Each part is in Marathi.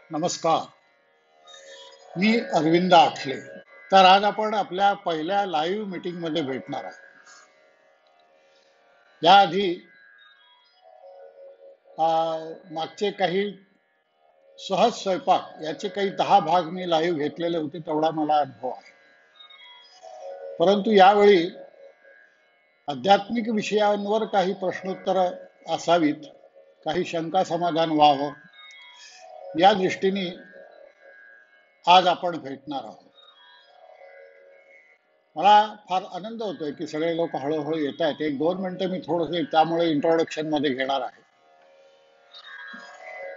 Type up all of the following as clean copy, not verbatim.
नमस्कार. मी अरविंद आठले. तर आज आपण आपल्या पहिल्या लाईव्ह मीटिंग मध्ये भेटणार आहोत. याआधी मागचे काही सहज स्वयंपाक याचे काही 10 भाग मी लाईव्ह घेतलेले होते, तेवढा मला अनुभव आहे. परंतु यावेळी आध्यात्मिक विषयांवर काही प्रश्नोत्तर असावीत, काही शंका समाधान व्हावं, या दृष्टीने आज आपण भेटणार आहोत. मला फार आनंद होतोय की सगळे लोक हळूहळू येत आहेत. 1-2 मिनिटं मी थोडंसं त्यामुळे इंट्रोडक्शन मध्ये घेणार आहे.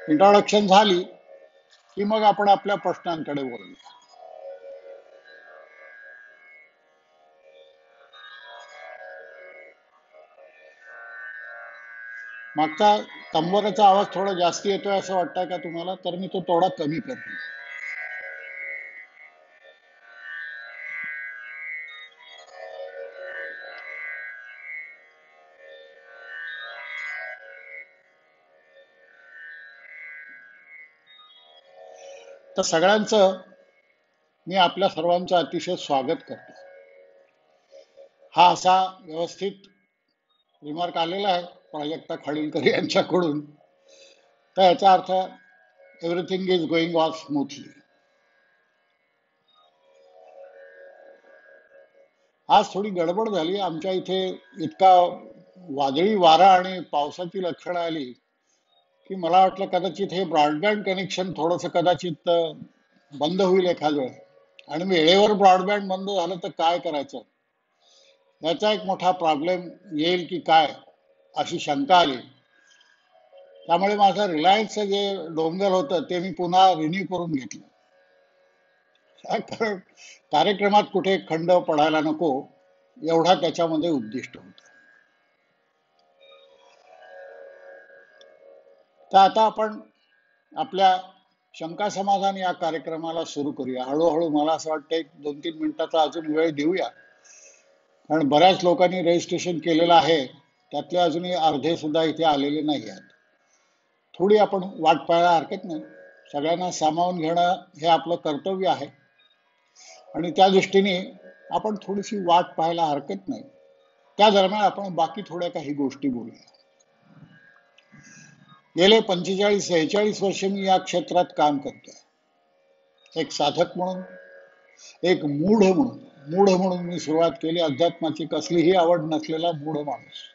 इंट्रोडक्शन झाली की मग आपण आपल्या प्रश्नांकडे वळूया. मागचा तंबोराचा आवाज थोडा जास्त येतोय असं वाटतंय का तुम्हाला? तर मी तो थोडा कमी करतो. तर सगळ्यांचं मी आपल्या सर्वांचं अतिशय स्वागत करतो. हा असा व्यवस्थित रिमार्क आलेला आहे प्राजक्ता खाडीलकर यांच्याकडून, तर याचा अर्थ everything is going on smoothly. आज थोडी गडबड झाली आमच्या इथे. इतका वादळी वारा आणि पावसाची लक्षणं आली की मला वाटलं कदाचित हे ब्रॉडबँड कनेक्शन थोडंसं कदाचित बंद होईल एखाद वेळ, आणि वेळेवर ब्रॉडबँड बंद झालं तर काय करायचं, याचा एक मोठा प्रॉब्लेम येईल की काय अशी शंका आली. त्यामुळे माझं रिलायन्सचं जे डोंगर होतं ते मी पुन्हा रिन्यू करून घेतलं. कारण कार्यक्रमात कुठे खंड पडायला नको, एवढा त्याच्यामध्ये उद्दिष्ट होतं. तर आता आपण आपल्या शंका समाधान या कार्यक्रमाला सुरू करूया. हळूहळू मला असं वाटतं 1-2-3 मिनिटाचा अजून वेळ देऊया, कारण बऱ्याच लोकांनी रजिस्ट्रेशन केलेलं आहे, त्यातले अजूनही अर्धे सुद्धा इथे आलेले नाही आहेत. थोडी आपण वाट पाहायला हरकत नाही. सगळ्यांना सामावून घेणं हे आपलं कर्तव्य आहे, आणि त्या दृष्टीने आपण थोडीशी वाट पाहायला हरकत नाही. त्या दरम्यान आपण बाकी थोड्या काही गोष्टी बोलूया. गेले 45-46 वर्ष मी या क्षेत्रात काम करतोय, एक साधक म्हणून, एक मूढ म्हणून मी सुरुवात केली. अध्यात्माची कसलीही आवड नसलेला मूढ माणूस.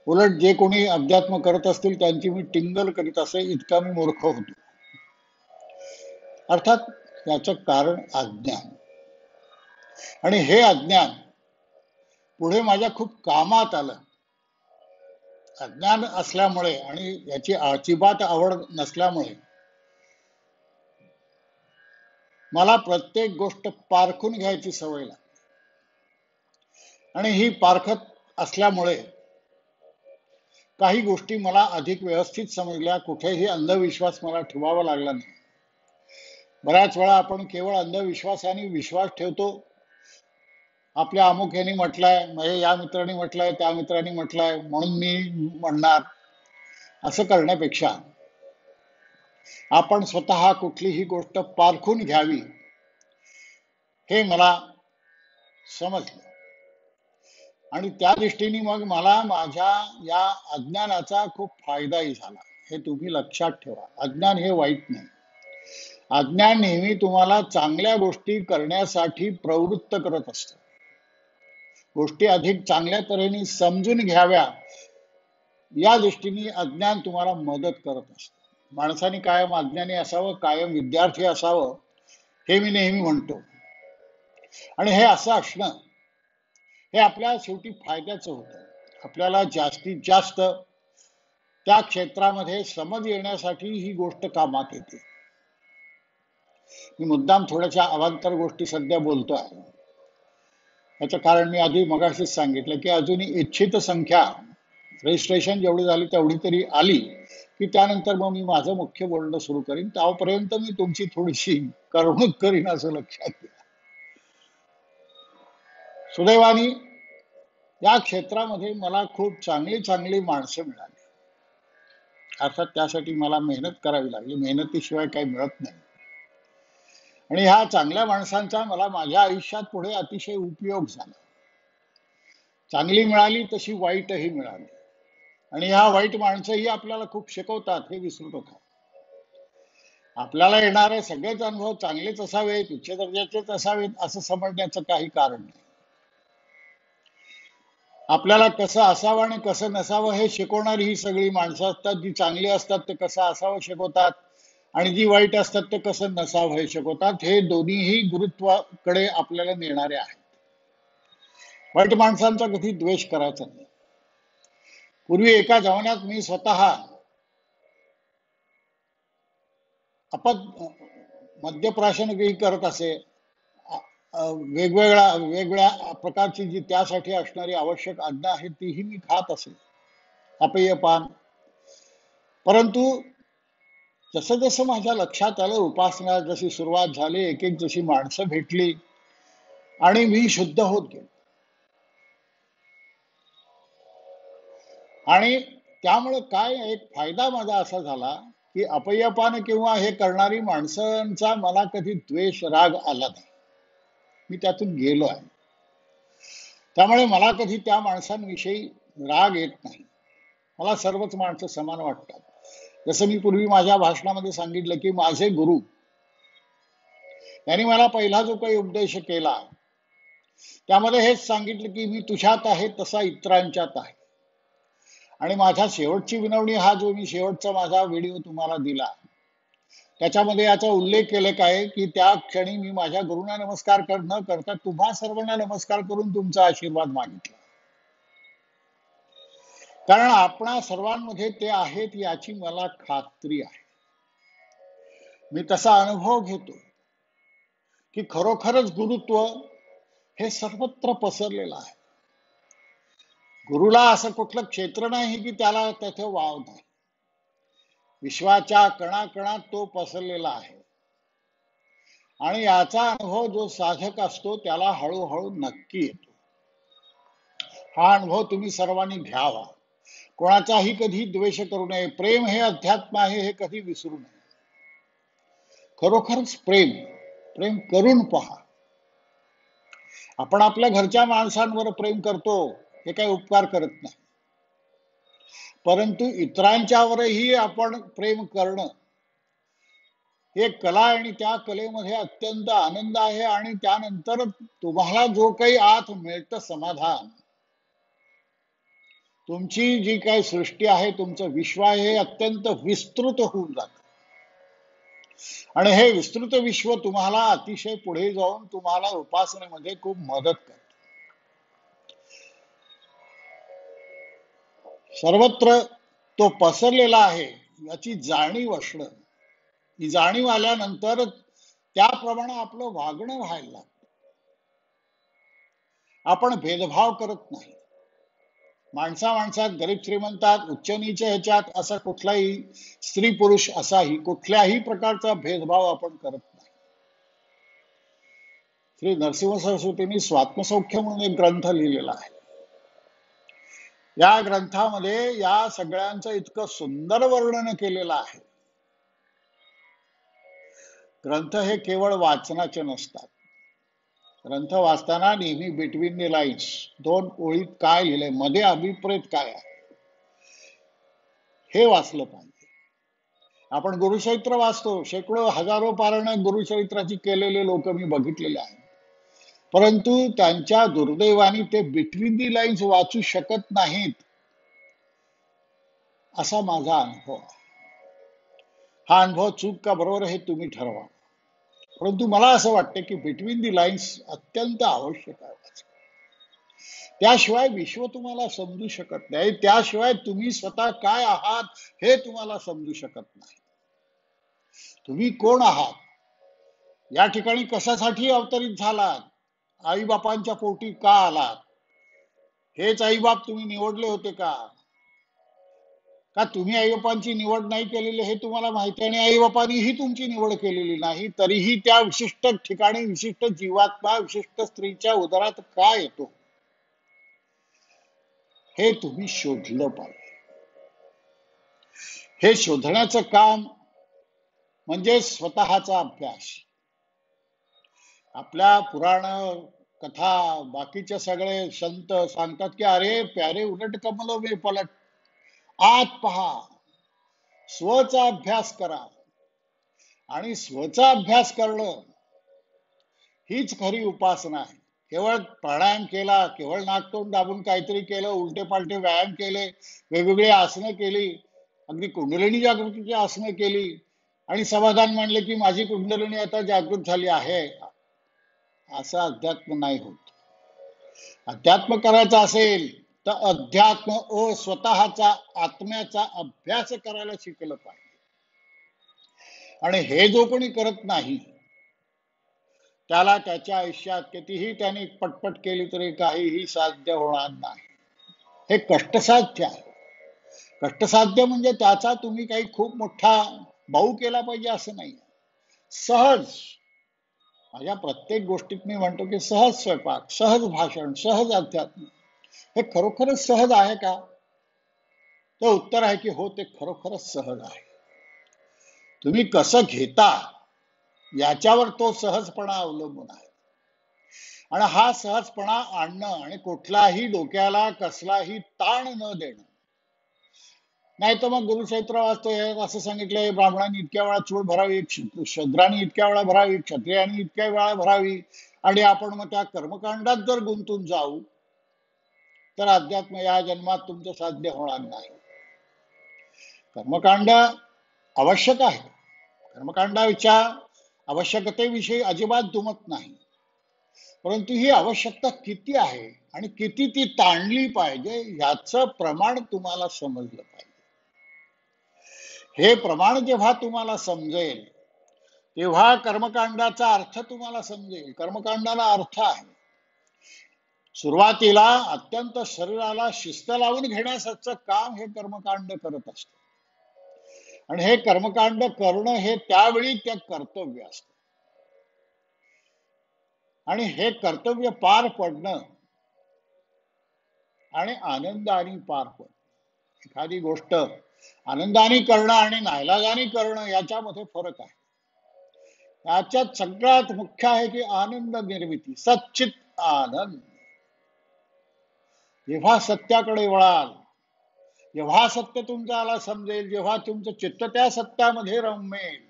उलट जे कोणी अध्यात्म करत असतील त्यांची मी टिंगल करीत असे, इतका मी मूर्ख होतो. अर्थात याचं कारण अज्ञान, आणि हे अज्ञान पुढे माझ्या खूप कामात आलं. अज्ञान असल्यामुळे आणि याची अजिबात आवड नसल्यामुळे मला प्रत्येक गोष्ट पारखून घ्यायची सवय लागली, आणि ही पारखत असल्यामुळे काही गोष्टी मला अधिक व्यवस्थित समजल्या. कुठेही अंधविश्वास मला ठेवावा लागला नाही. बऱ्याच वेळा आपण केवळ अंधविश्वासाने विश्वास ठेवतो. आपल्या अमुक यांनी म्हटलंय, म्हणजे या मित्रांनी म्हटलंय, त्या मित्रांनी म्हटलंय म्हणून मी म्हणणार, असं करण्यापेक्षा आपण स्वतः कुठलीही गोष्ट पारखून घ्यावी, हे मला समजलं. आणि त्या दृष्टीने मग मला माझ्या या अज्ञानाचा खूप फायदाही झाला. हे तुम्ही लक्षात ठेवा. अज्ञान हे वाईट नाही. अज्ञान नेहमी तुम्हाला चांगल्या गोष्टी करण्यासाठी प्रवृत्त करत असतं. गोष्टी अधिक चांगल्या तऱ्हेने समजून घ्याव्या या दृष्टीने अज्ञान तुम्हाला मदत करत असतं. माणसाने कायम अज्ञानी असावं, कायम विद्यार्थी असावं, हे मी नेहमी म्हणतो. आणि हे असं असणं हे आपल्या शेवटी फायद्याचं होतं. आपल्याला जास्तीत जास्त त्या क्षेत्रामध्ये समज येण्यासाठी ही गोष्ट कामात येते. मी मुद्दाम थोड्याशा अवांतर गोष्टी सध्या बोलतो आहे. याचं कारण मी आधी मगाशीच सांगितलं की अजूनही इच्छित संख्या रजिस्ट्रेशन जेवढी झाली तेवढी तरी आली की त्यानंतर मग मी माझं मुख्य बोलणं सुरू करीन. त्यापर्यंत मी तुमची थोडीशी करमणूक करीन असं लक्षात घ्या. सुदैवाने या क्षेत्रामध्ये मला खूप चांगली चांगली माणसं मिळाली. अर्थात त्यासाठी मला मेहनत करावी लागली, मेहनतीशिवाय काही मिळत नाही. आणि ह्या चांगल्या माणसांचा मला माझ्या आयुष्यात पुढे अतिशय उपयोग झाला. चांगली मिळाली तशी वाईटही मिळाली. आणि ह्या वाईट माणसंही आपल्याला खूप शिकवतात, हे विसरू नका. आपल्याला येणारे सगळेच अनुभव चांगलेच असावेत, उच्च दर्जाचेच असावेत असं समजण्याचं काही कारण नाही. आपल्याला कसं असावं आणि कसं नसावं हे शिकवणारी ही सगळी माणसं असतात. जी चांगली असतात ते कसं असावं शिकवतात, आणि जी वाईट असतात ते कसं नसावं हे शिकवतात. हे दोन्हीही गुरुत्वाकडे आपल्याला नेणारे आहेत. वाईट माणसांचा कधी द्वेष करायचा नाही. पूर्वी एका जमान्यात मी स्वतः अपद मद्यप्राशनही करत असे. वेगवेगळ्या प्रकारची जी त्यासाठी असणारी आवश्यक अन्न आहे तीही मी खात असे, अपेय पान. परंतु जसं जसं माझ्या लक्षात आलं, उपासना जशी सुरुवात झाली, एक एक जशी माणसं भेटली आणि मी शुद्ध होत गेलो. आणि त्यामुळे काय एक फायदा माझा असा झाला की अपयपान किंवा हे करणारी माणसांचा मला कधी द्वेष राग आला नाही. मी त्यातून गेलो आहे. त्यामुळे मला कधी त्या माणसांविषयी राग येत नाही. मला सर्वच माणसं समान वाटतात. जसं मी पूर्वी माझ्या भाषणामध्ये सांगितलं की माझे गुरु यांनी मला पहिला जो काही उपदेश केला त्यामध्ये हेच सांगितलं की मी तुझ्यात आहे तसा इतरांच्यात आहे. आणि माझ्या शेवटची विनवणी, हा जो मी शेवटचा माझा व्हिडिओ तुम्हाला दिला त्याच्यामध्ये याचा उल्लेख केले काय की त्या क्षणी मी माझ्या गुरूंना नमस्कार न करता तुम्हा सर्वांना नमस्कार करून तुमचा आशीर्वाद मागितला. कारण आपणा सर्वांमध्ये ते आहेत याची मला खात्री आहे. मी तसा अनुभव घेतो की खरोखरच गुरुत्व हे सर्वत्र पसरलेलं आहे. गुरुला असं कुठलं क्षेत्र नाही की त्याला त्याचे वाव नाही. विश्वाच्या कणाकणात तो पसरलेला आहे. आणि याचा अनुभव जो साधक असतो त्याला हळूहळू नक्की येतो. हा अनुभव तुम्ही सर्वांनी घ्यावा. कोणाचाही कधी द्वेष करू नये. प्रेम हे अध्यात्म आहे हे कधी विसरू नये. खरोखरच प्रेम प्रेम करून पहा. आपण आपल्या घरच्या माणसांवर प्रेम करतो हे काही उपकार करत नाही, परंतु इतरांच्यावरही आपण प्रेम करणं हे कला, आणि त्या कलेमध्ये अत्यंत आनंद आहे. आणि त्यानंतर तुम्हाला जो काही आत मिळतं समाधान, तुमची जी काही सृष्टी आहे, तुमचं विश्व आहे, हे अत्यंत विस्तृत होऊन जातं. आणि हे विस्तृत विश्व तुम्हाला अतिशय पुढे जाऊन तुम्हाला उपासनेमध्ये खूप मदत करते. सर्वत्र तो पसरलेला आहे याची जाणीव असणं, ही जाणीव आल्यानंतर त्याप्रमाणे आपलं वागणं व्हायला लागतं. आपण भेदभाव करत नाही. माणसात, गरीब श्रीमंतात, उच्च नीच ह्याच्यात असा कुठलाही, स्त्री पुरुष असाही कुठल्याही प्रकारचा भेदभाव आपण करत नाही. श्री नरसिंह सरस्वतींनी स्वात्मसौख्य म्हणून एक ग्रंथ लिहिलेला आहे. या ग्रंथामध्ये या सगळ्यांचं इतकं सुंदर वर्णन केलेलं आहे. ग्रंथ हे केवळ वाचनाचे नसतात. ग्रंथ वाचताना नेहमी बिटवीन द लाईन्स, दोन ओळीत काय लिहिलंय, मध्ये अभिप्रेत काय आहे, हे वाचलं पाहिजे. आपण गुरुचरित्र वाचतो, शेकडो हजारो पारायण गुरुचरित्राची केलेले लोक मी बघितलेले आहेत, परंतु त्यांच्या दुर्दैवाने ते बिटवीन दी लाईन्स वाचू शकत नाहीत, असा माझा अनुभव आहे. हा अनुभव चूक का बरोबर हे तुम्ही ठरवा. परंतु मला असं वाटतं की बिटवीन दी लाईन्स अत्यंत आवश्यक आहे. त्याशिवाय विश्व तुम्हाला समजू शकत नाही. त्याशिवाय तुम्ही स्वतः काय आहात हे तुम्हाला समजू शकत नाही. तुम्ही कोण आहात, या ठिकाणी कशासाठी अवतरित झालात, आईबापांच्या पोटी का आलात, हेच आईबाप तुम्ही निवडले होते का तुम्ही आईबापांची निवड नाही केलेली हे तुम्हाला माहिती आहे, आणि आईबापांनीही तुमची निवड केलेली नाही, तरीही त्या विशिष्ट ठिकाणी विशिष्ट जीवात्मा विशिष्ट स्त्रीच्या उदरात का येतो हे तुम्ही शोधलं पाहिजे. हे शोधण्याचं काम म्हणजे स्वतःचा अभ्यास. आपल्या पुराण कथा बाकीचे सगळे संत सांगतात की अरे प्यारे उलट कमल वे पलट, आत पहा, स्वचा अभ्यास करा. आणि स्वचा अभ्यास करणं हीच खरी उपासना आहे. केवळ प्राणायाम केला, केवळ नाकतोंड दाबून काहीतरी केलं, उलटे पालटे व्यायाम केले, वेगवेगळी आसनं केली, अगदी कुंडलिनी जागृतीची आसनं केली आणि समाधान मानले की माझी कुंडलिनी आता जागृत झाली आहे, असं अध्यात्म नाही होत. अध्यात्म करायचा असेल तर अध्यात्म स्वतःचा आत्म्याचा अभ्यास करायला शिकलं पाहिजे. आणि हे जो कोणी करत नाही त्याला त्याच्या आयुष्यात कितीही त्यांनी पटपट केली तरी काहीही साध्य होणार नाही. हे कष्टसाध्य आहे. कष्टसाध्य म्हणजे त्याचा तुम्ही काही खूप मोठा भाऊ केला पाहिजे असं नाही. सहज, माझ्या प्रत्येक गोष्टीत मी म्हणतो की सहज स्वयंपाक, सहज भाषण, सहज अध्यात्म, हे खरोखरच सहज आहे का? तर उत्तर आहे की हो, ते खरोखरच सहज आहे. तुम्ही कसं घेता याच्यावर तो सहजपणा अवलंबून आहे. आणि हा सहजपणा आणणं आणि कुठलाही डोक्याला कसलाही ताण न देणं. नाही तर मग गुरुचरित्र वाचतोय असं सांगितलंय, ब्राह्मणांनी इतक्या वेळा चूळ भरावी, शूद्रांनी इतक्या वेळा भरावी, क्षत्रियांनी इतक्या वेळा भरावी, आणि आपण मग त्या कर्मकांडात जर गुंतून जाऊ तर अध्यात्म या जन्मात तुमचं साध्य होणार नाही. कर्मकांड आवश्यक आहे. कर्मकांडाच्या आवश्यकतेविषयी अजिबात दुमत नाही. परंतु ही आवश्यकता किती आहे आणि किती ती ताणली पाहिजे याचं प्रमाण तुम्हाला समजलं पाहिजे. हे प्रमाण जेव्हा तुम्हाला समजेल तेव्हा कर्मकांडाचा अर्थ तुम्हाला समजेल. कर्मकांडाला अर्थ आहे. सुरुवातीला अत्यंत शरीराला शिस्त लावून घेण्याचं काम हे कर्मकांड करत असतं. आणि हे कर्मकांड करणं हे त्यावेळी ते कर्तव्य असतं. आणि हे कर्तव्य पार पडणं आणि आनंदाने पार पडणं, एखादी गोष्ट आनंदाने करणं आणि नाईलाजाने करणं याच्यामध्ये फरक आहे. याच्यात सगळ्यात मुख्य आहे की आनंद निर्मिती, सच्चित आनंद. जेव्हा सत्याकडे वळाल, जेव्हा सत्य तुमच्याला समजेल, जेव्हा तुमचं चित्त त्या सत्यामध्ये रमेल,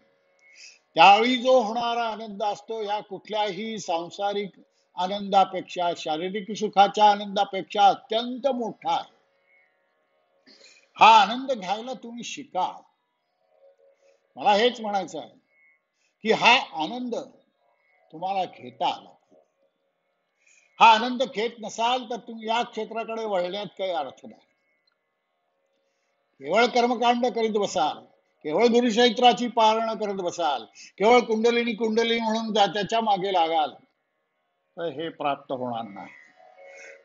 त्यावेळी जो होणारा आनंद असतो या कुठल्याही सांसारिक आनंदापेक्षा, शारीरिक सुखाच्या आनंदापेक्षा अत्यंत मोठा आहे. हा आनंद घ्यायला तुम्ही शिका. मला हेच म्हणायचं आहे की हा आनंद तुम्हाला घेता आला. हा आनंद घेत नसाल तर तुम्ही या क्षेत्राकडे वळण्यात काही अर्थ नाही. केवळ कर्मकांड करीत बसाल, केवळ गुरुचरित्राची पारणं करत बसाल, केवळ कुंडलिनी कुंडलिनी म्हणून त्याच्या मागे लागाल तर हे प्राप्त होणार नाही.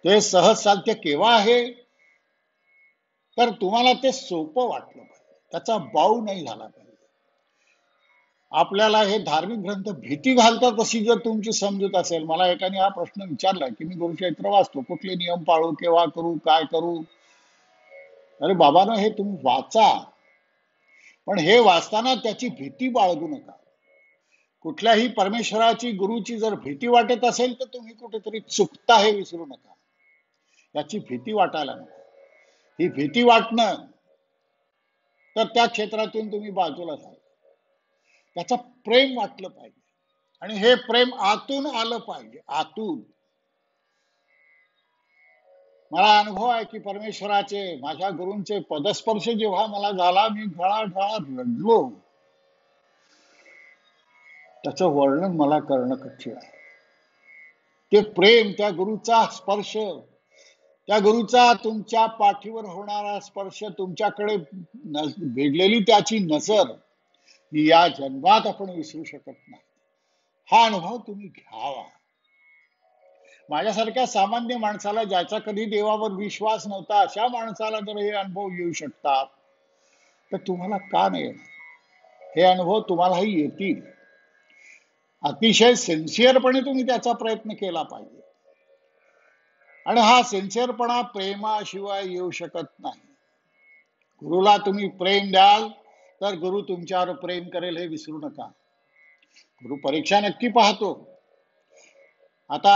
ते सहज साध्य केव्हा आहे तर तुम्हाला ते सोपं वाटलं पाहिजे, त्याचा बाऊ नाही झाला पाहिजे. आपल्याला हे धार्मिक ग्रंथ भीती घालतात अशी जर तुमची समजूत असेल. मला एकाने हा प्रश्न विचारला की मी गुरुचरित्र वाचतो, कुठले नियम पाळू, केव्हा करू, काय करू. अरे बाबांनो, हे तुम्ही वाचा, पण हे वाचताना त्याची भीती बाळगू नका. कुठल्याही परमेश्वराची, गुरुची जर भीती वाटत असेल तर तुम्ही कुठेतरी चुकता हे विसरू नका. याची भीती वाटायला नको. ही भीती वाटणं तर त्या क्षेत्रातून तुम्ही बाजूला जाल. त्याचं प्रेम वाटलं पाहिजे आणि हे प्रेम आतून आलं पाहिजे. आतून मला अनुभव आहे की परमेश्वराचे, माझ्या गुरूंचे पदस्पर्श जेव्हा मला झाला, मी घळाघळा रडलो. त्याचं वर्णन मला करणं कठीण आहे. ते प्रेम, त्या गुरुचा स्पर्श, त्या गुरुचा तुमच्या पाठीवर होणारा स्पर्श, तुमच्याकडे भेटलेली त्याची नजर, या जन्मात आपण विसरू शकत नाही. हा अनुभव तुम्ही घ्यावा. माझ्यासारख्या सामान्य माणसाला, ज्याचा कधी देवावर विश्वास नव्हता, अशा माणसाला जर हे अनुभव येऊ शकतात तर तुम्हाला का नाही येणार? हे अनुभव तुम्हालाही येतील. अतिशय सिन्सिअरपणे तुम्ही त्याचा प्रयत्न केला पाहिजे. आणि हा सिन्सिअरपणा प्रेमाशिवाय येऊ शकत नाही. गुरुला तुम्ही प्रेम द्याल तर गुरु तुमच्यावर प्रेम करेल हे विसरू नका. गुरु परीक्षा नक्की पाहतो. आता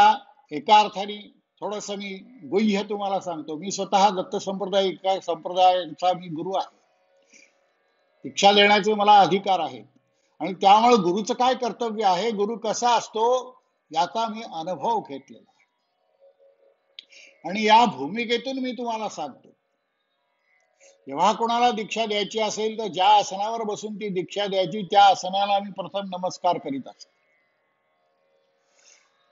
एका अर्थाने थोडस मी गुह्य तुम्हाला सांगतो. मी स्वतः दत्त संप्रदाय एका संप्रदायाचा मी गुरु आहे. दीक्षा देण्याचे मला अधिकार आहे आणि त्यामुळे गुरुचं काय कर्तव्य आहे, गुरु कसा असतो याचा मी अनुभव घेतलेला आहे. आणि या भूमिकेतून मी तुम्हाला सांगतो, जेव्हा कोणाला दीक्षा द्यायची असेल तर ज्या आसनावर बसून ती दीक्षा द्यायची त्या आसनाला मी प्रथम नमस्कार करीत असे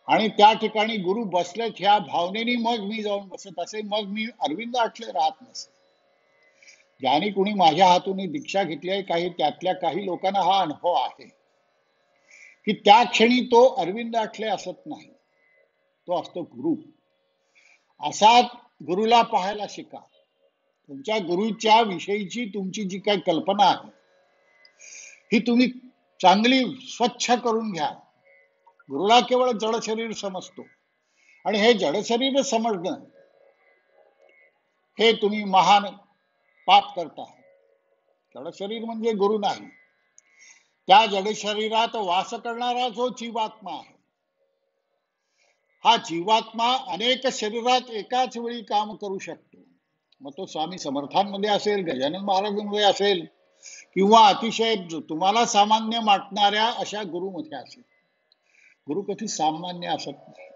आणि त्या ठिकाणी गुरु बसलेत ह्या भावनेने मग मी जाऊन बसत असे. मग मी अरविंद आठले राहत नसे. ज्याने कुणी माझ्या हातून दीक्षा घेतली आहे, काही त्यातल्या काही लोकांना हा अनुभव आहे की त्या क्षणी तो अरविंद आठले असत नाही, तो असतो गुरु. असा गुरुला पाहायला शिका. तुमच्या गुरुच्या विषयीची तुमची जी काही कल्पना आहे ही तुम्ही चांगली स्वच्छ करून घ्या. गुरुला केवळ जड शरीर समजतो आणि हे जड शरीर समजणं हे तुम्ही महान पाप करता. जड शरीर म्हणजे गुरु नाही. त्या जड शरीरात वास करणारा जो जीवात्मा आहे, हा जीवात्मा अनेक शरीरात एकाच वेळी काम करू शकतो. मग तो स्वामी समर्थांमध्ये असेल, गजानन महाराजांमध्ये असेल किंवा अतिशय तुम्हाला सामान्य वाटणाऱ्या अशा गुरुमध्ये असेल. गुरु कधी सामान्य असत नाही.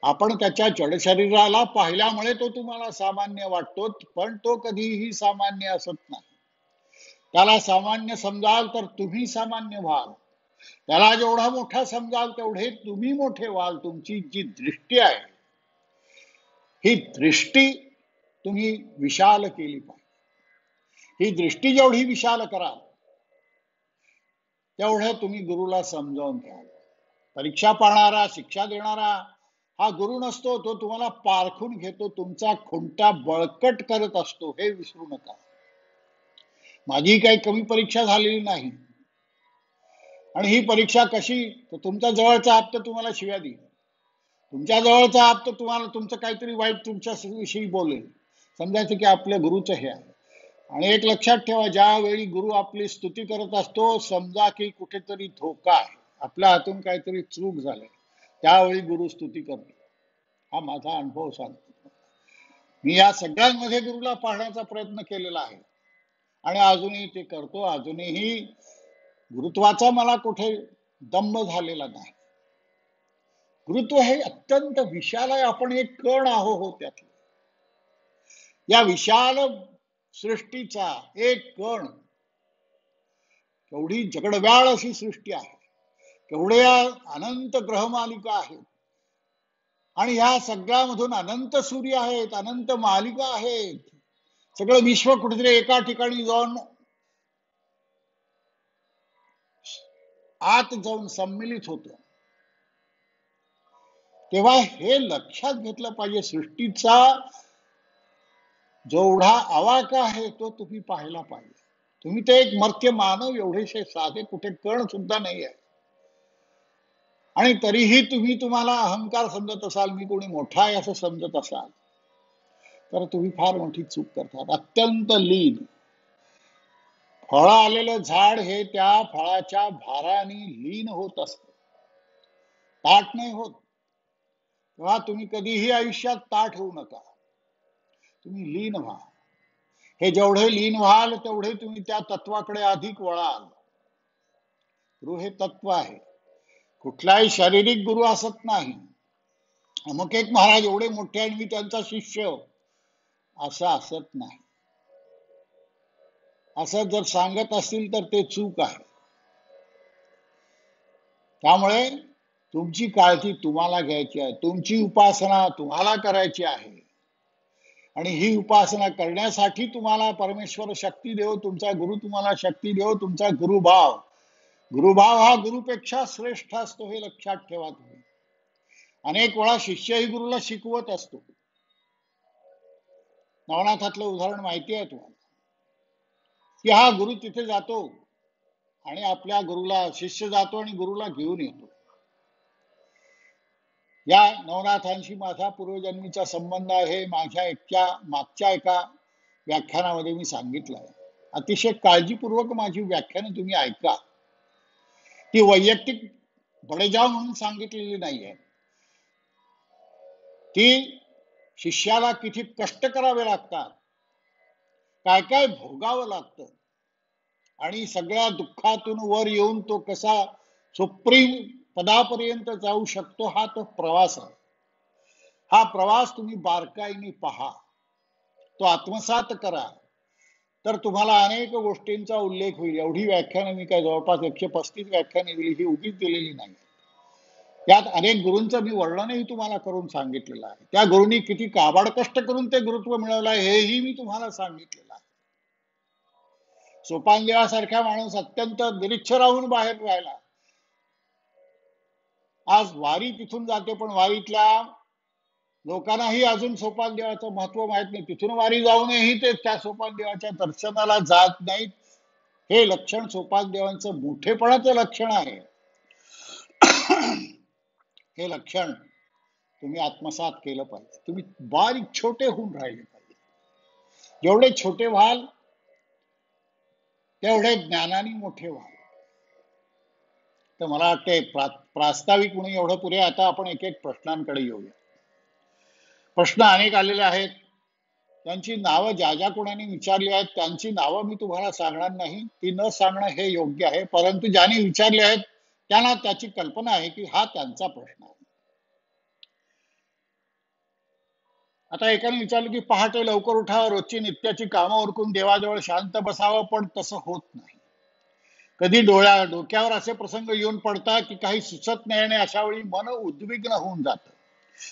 आपण त्याच्या जड शरीराला पाहिल्यामुळे तो तुम्हाला सामान्य वाटतो, पण तो कधीही सामान्य असत नाही. त्याला सामान्य समजाल तर तुम्ही सामान्य व्हाल. त्याला जेवढा मोठा समजाल तेवढे तुम्ही मोठे व्हाल. तुमची जी दृष्टी आहे ही दृष्टी तुम्ही विशाल केली पाहिजे. ही दृष्टी जेवढी विशाल कराल तेवढं तुम्ही गुरुला समजावून घ्याल. परीक्षा पाहणारा, शिक्षा देणारा हा गुरु नसतो. तो तुम्हाला पारखून घेतो, तुमचा खुंटा बळकट करत असतो, हे विसरू नका. माझी काही कमी परीक्षा झालेली नाही. आणि ही परीक्षा कशी, तर तुमच्या जवळचा आप्त तुम्हाला शिव्या देईल. तुमच्या जवळचा आप्त तुम्हाला तुमचं काहीतरी वाईट तुमच्या विषयी बोलेल. समजायचं की आपल्या गुरुचं हे आहे. आणि एक लक्षात ठेवा, ज्यावेळी गुरु आपली स्तुती करत असतो समजा की कुठेतरी धोका आहे, आपल्या हातून काहीतरी चूक झाली, त्यावेळी गुरु स्तुती करतो. हा माझा अनुभव सांगतो. मी या सगळ्यांमध्ये गुरुला पाहण्याचा प्रयत्न केलेला आहे आणि अजूनही ते करतो. अजूनही गुरुत्वाचा मला कुठे दंभ झालेला नाही. गुरुत्व हे अत्यंत विशाल आहे. आपण एक कण आहो त्यातले. या विशाल सृष्टीचा एक कण. केवढी जगडव्याळ अशी सृष्टी आहे, केवढ्या अनंत ग्रहमालिका आहेत आणि ह्या सगळ्यामधून अनंत सूर्य आहेत, अनंत मालिका आहेत. सगळं विश्व कुठेतरी एका ठिकाणी जाऊन आत जाऊन सम्मिलित होतं. तेव्हा हे लक्षात घेतलं पाहिजे. सृष्टीचा जेवढा आवाका आहे तो तुम्ही पाहायला पाहिजे. तुम्ही ते एक मर्त्य मानव एवढेसे साधे कुठे कण सुद्धा नाही आहे आणि तरीही तुम्ही तुम्हाला अहंकार समजत असाल, मी कोणी मोठा आहे असं समजत असाल, तर तुम्ही फार मोठी चूक करतात. अत्यंत लीन. फळ आलेलं झाड हे त्या फळाच्या भाराने लीन होत असत, ताठ नाही होत. तेव्हा तुम्ही कधीही आयुष्यात ताठ होऊ नका. तुम्ही लीन व्हा. हे जेवढे लीन व्हाल तेवढे तुम्ही त्या तत्वाकडे अधिक वळाल. गुरु हे तत्व आहे. कुठलाही शारीरिक गुरु असत नाही. अमुक एक महाराज एवढे मोठे आणि मी त्यांचा शिष्य असं असत नाही. असं जर सांगत असतील तर ते चूक आहे. त्यामुळे तुमची काळजी तुम्हाला घ्यायची आहे. तुमची उपासना तुम्हाला करायची आहे आणि ही उपासना करण्यासाठी तुम्हाला परमेश्वर शक्ती देव, तुमचा गुरु तुम्हाला शक्ती देव. तुमचा गुरुभाव, गुरुभाव हा गुरुपेक्षा श्रेष्ठ असतो, हे लक्षात ठेवा तुम्ही. अनेक वेळा शिष्यही गुरुला शिकवत असतो. नवनाथातलं उदाहरण माहिती आहे तुम्हाला की हा गुरु तिथे जातो आणि आपल्या गुरुला, शिष्य जातो आणि गुरुला घेऊन येतो. या नवनाथांशी माझा पूर्वजन्मीचा संबंध आहे. माझ्या मागच्या एका व्याख्यानामध्ये मी सांगितलं आहे. अतिशय काळजीपूर्वक माझी व्याख्यानं तुम्ही ऐका. ती वैयक्तिक बडेजाव म्हणून सांगितलेली नाहीये. ती शिष्याला किती कष्ट करावे लागतात, काय काय भोगावं लागतं, आणि सगळ्या दुःखातून वर येऊन तो कसा सुप्रीम पदापर्यंत जाऊ शकतो, हा तो प्रवास आहे. हा प्रवास तुम्ही बारकाईने पहा, तो आत्मसात करा, तर तुम्हाला अनेक गोष्टींचा उल्लेख होईल. एवढी व्याख्यानं मी काय जवळपास 135 व्याख्याने दिली, ही उगीच दिलेली नाही. त्यात अनेक गुरूंचं मी वर्णनही तुम्हाला करून सांगितलेलं आहे. त्या गुरूंनी किती काबाड कष्ट करून ते गुरुत्व मिळवलं आहे हेही मी तुम्हाला सांगितलेलं आहे. सोपानदेवासारख्या माणूस अत्यंत निरीच्छ राहून बाहेर राहिला. आज वारी तिथून जाते, पण वारीतल्या लोकांनाही अजून सोपानदेवाचं महत्व माहित नाही. तिथून वारी जाऊनही ते त्या सोपानदेवाच्या दर्शनाला जात नाहीत. हे लक्षण सोपानदेवांचं मोठेपणाचं लक्षण आहे. हे लक्षण तुम्ही आत्मसात केलं पाहिजे. तुम्ही बारीक छोटे होऊन राहिले पाहिजे. जेवढे छोटे व्हाल तेवढे ज्ञानाने मोठे व्हाल. तर मला वाटते प्रास्ताविक म्हणून एवढं पुरे. आता आपण एक एक प्रश्नांकडे येऊया. प्रश्न अनेक आलेले आहेत. त्यांची नावं ज्या ज्या कोणाने विचारली आहेत त्यांची नावं मी तुम्हाला सांगणार नाही. ती न सांगणं हे योग्य आहे. परंतु ज्यांनी विचारले आहेत त्यांना त्याची कल्पना आहे की हा त्यांचा प्रश्न आहे. आता एकाने विचारलं की पहाटे लवकर उठावं, रोजची नित्याची कामं उरकून देवाजवळ शांत बसावं, पण तसं होत नाही. कधी डोक्यावर असे प्रसंग येऊन पडतात की काही सुचत नाही, आणि अशा वेळी मन उद्विग्न होऊन जातं.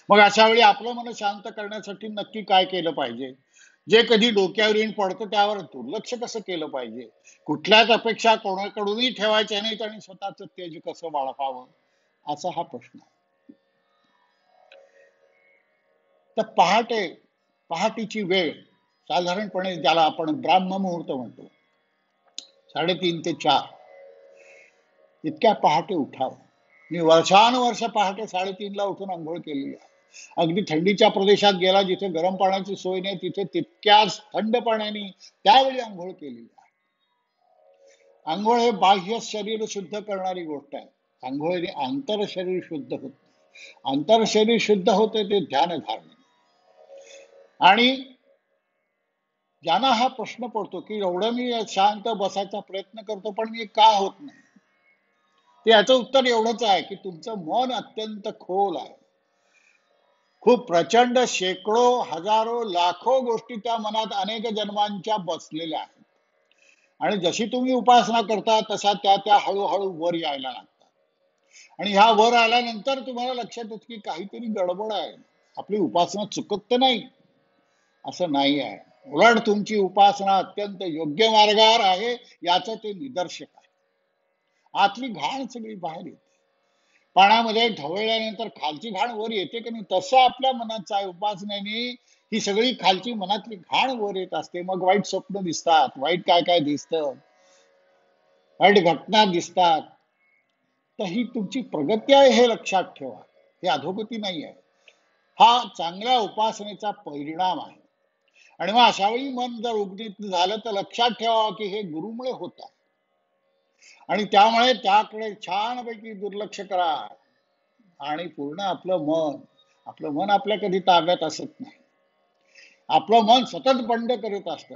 मग अशा वेळी आपलं मन शांत करण्यासाठी नक्की काय केलं पाहिजे? जे कधी डोक्यावर येऊन पडतं त्यावर दुर्लक्ष कसं केलं पाहिजे? कुठल्याच अपेक्षा कोणाकडूनही ठेवायच्या नाहीत आणि स्वतःचं तेज कसं वाढवावं, असा हा प्रश्न आहे. तर पहाटेची वेळ साधारणपणे ज्याला आपण ब्राह्म मुहूर्त म्हणतो, 3:30 ते 4 इतक्या पहाटे उठावं. मी वर्षानुवर्ष पहाटे 3:30 ला उठून आंघोळ केलेली आहे. अगदी थंडीच्या प्रदेशात गेला जिथे गरम पाण्याची सोय नाही, तिथे तितक्याच थंड पाण्याने त्यावेळी आंघोळ केलेली आहे. आंघोळ हे बाह्य शरीर शुद्ध करणारी गोष्ट आहे. आंघोळीने आंतर शरीर शुद्ध होत. आंतर शरीर शुद्ध होते ते ध्यान धारणे. आणि ज्यांना हा प्रश्न पडतो की एवढं मी शांत बसायचा प्रयत्न करतो पण मी का होत नाही, ते याचं उत्तर एवढंच आहे की तुमचं मन अत्यंत खोल आहे. खूप प्रचंड शेकडो हजारो लाखो गोष्टी त्या मनात अनेक जन्मांच्या बसलेल्या आहेत. आणि जशी तुम्ही उपासना करता तशा त्या त्या हळूहळू वर यायला लागतात. आणि ह्या वर आल्यानंतर तुम्हाला लक्षात येतं की काहीतरी गडबड आहे. आपली उपासना चुकत तर नाही असं नाही आहे. उलट तुमची उपासना अत्यंत योग्य मार्गावर आहे याचं ते निदर्शक आहे. आतली घाण सगळी बाहेर येते. पाण्यामध्ये ढवळल्यानंतर खालची घाण वर येते की नाही, तसं आपल्या मनाचा उपासनेने ही सगळी खालची मनातली घाण वर येत असते. मग वाईट स्वप्न दिसतात, वाईट काय काय दिसतं, वाईट घटना दिसतात. तर ही तुमची प्रगती आहे हे लक्षात ठेवा. हे अधोगती नाही आहे. हा चांगल्या उपासनेचा परिणाम आहे. आणि मग अशा वेळी मन जर उद्विग्न झालं तर लक्षात ठेवा की हे गुरुमुळे होत आहे. आणि त्यामुळे त्याकडे छानपैकी दुर्लक्ष करा. आणि पूर्ण आपलं मन आपल्या कधी ताब्यात असत नाही. आपलं मन सतत बंड करत असतं.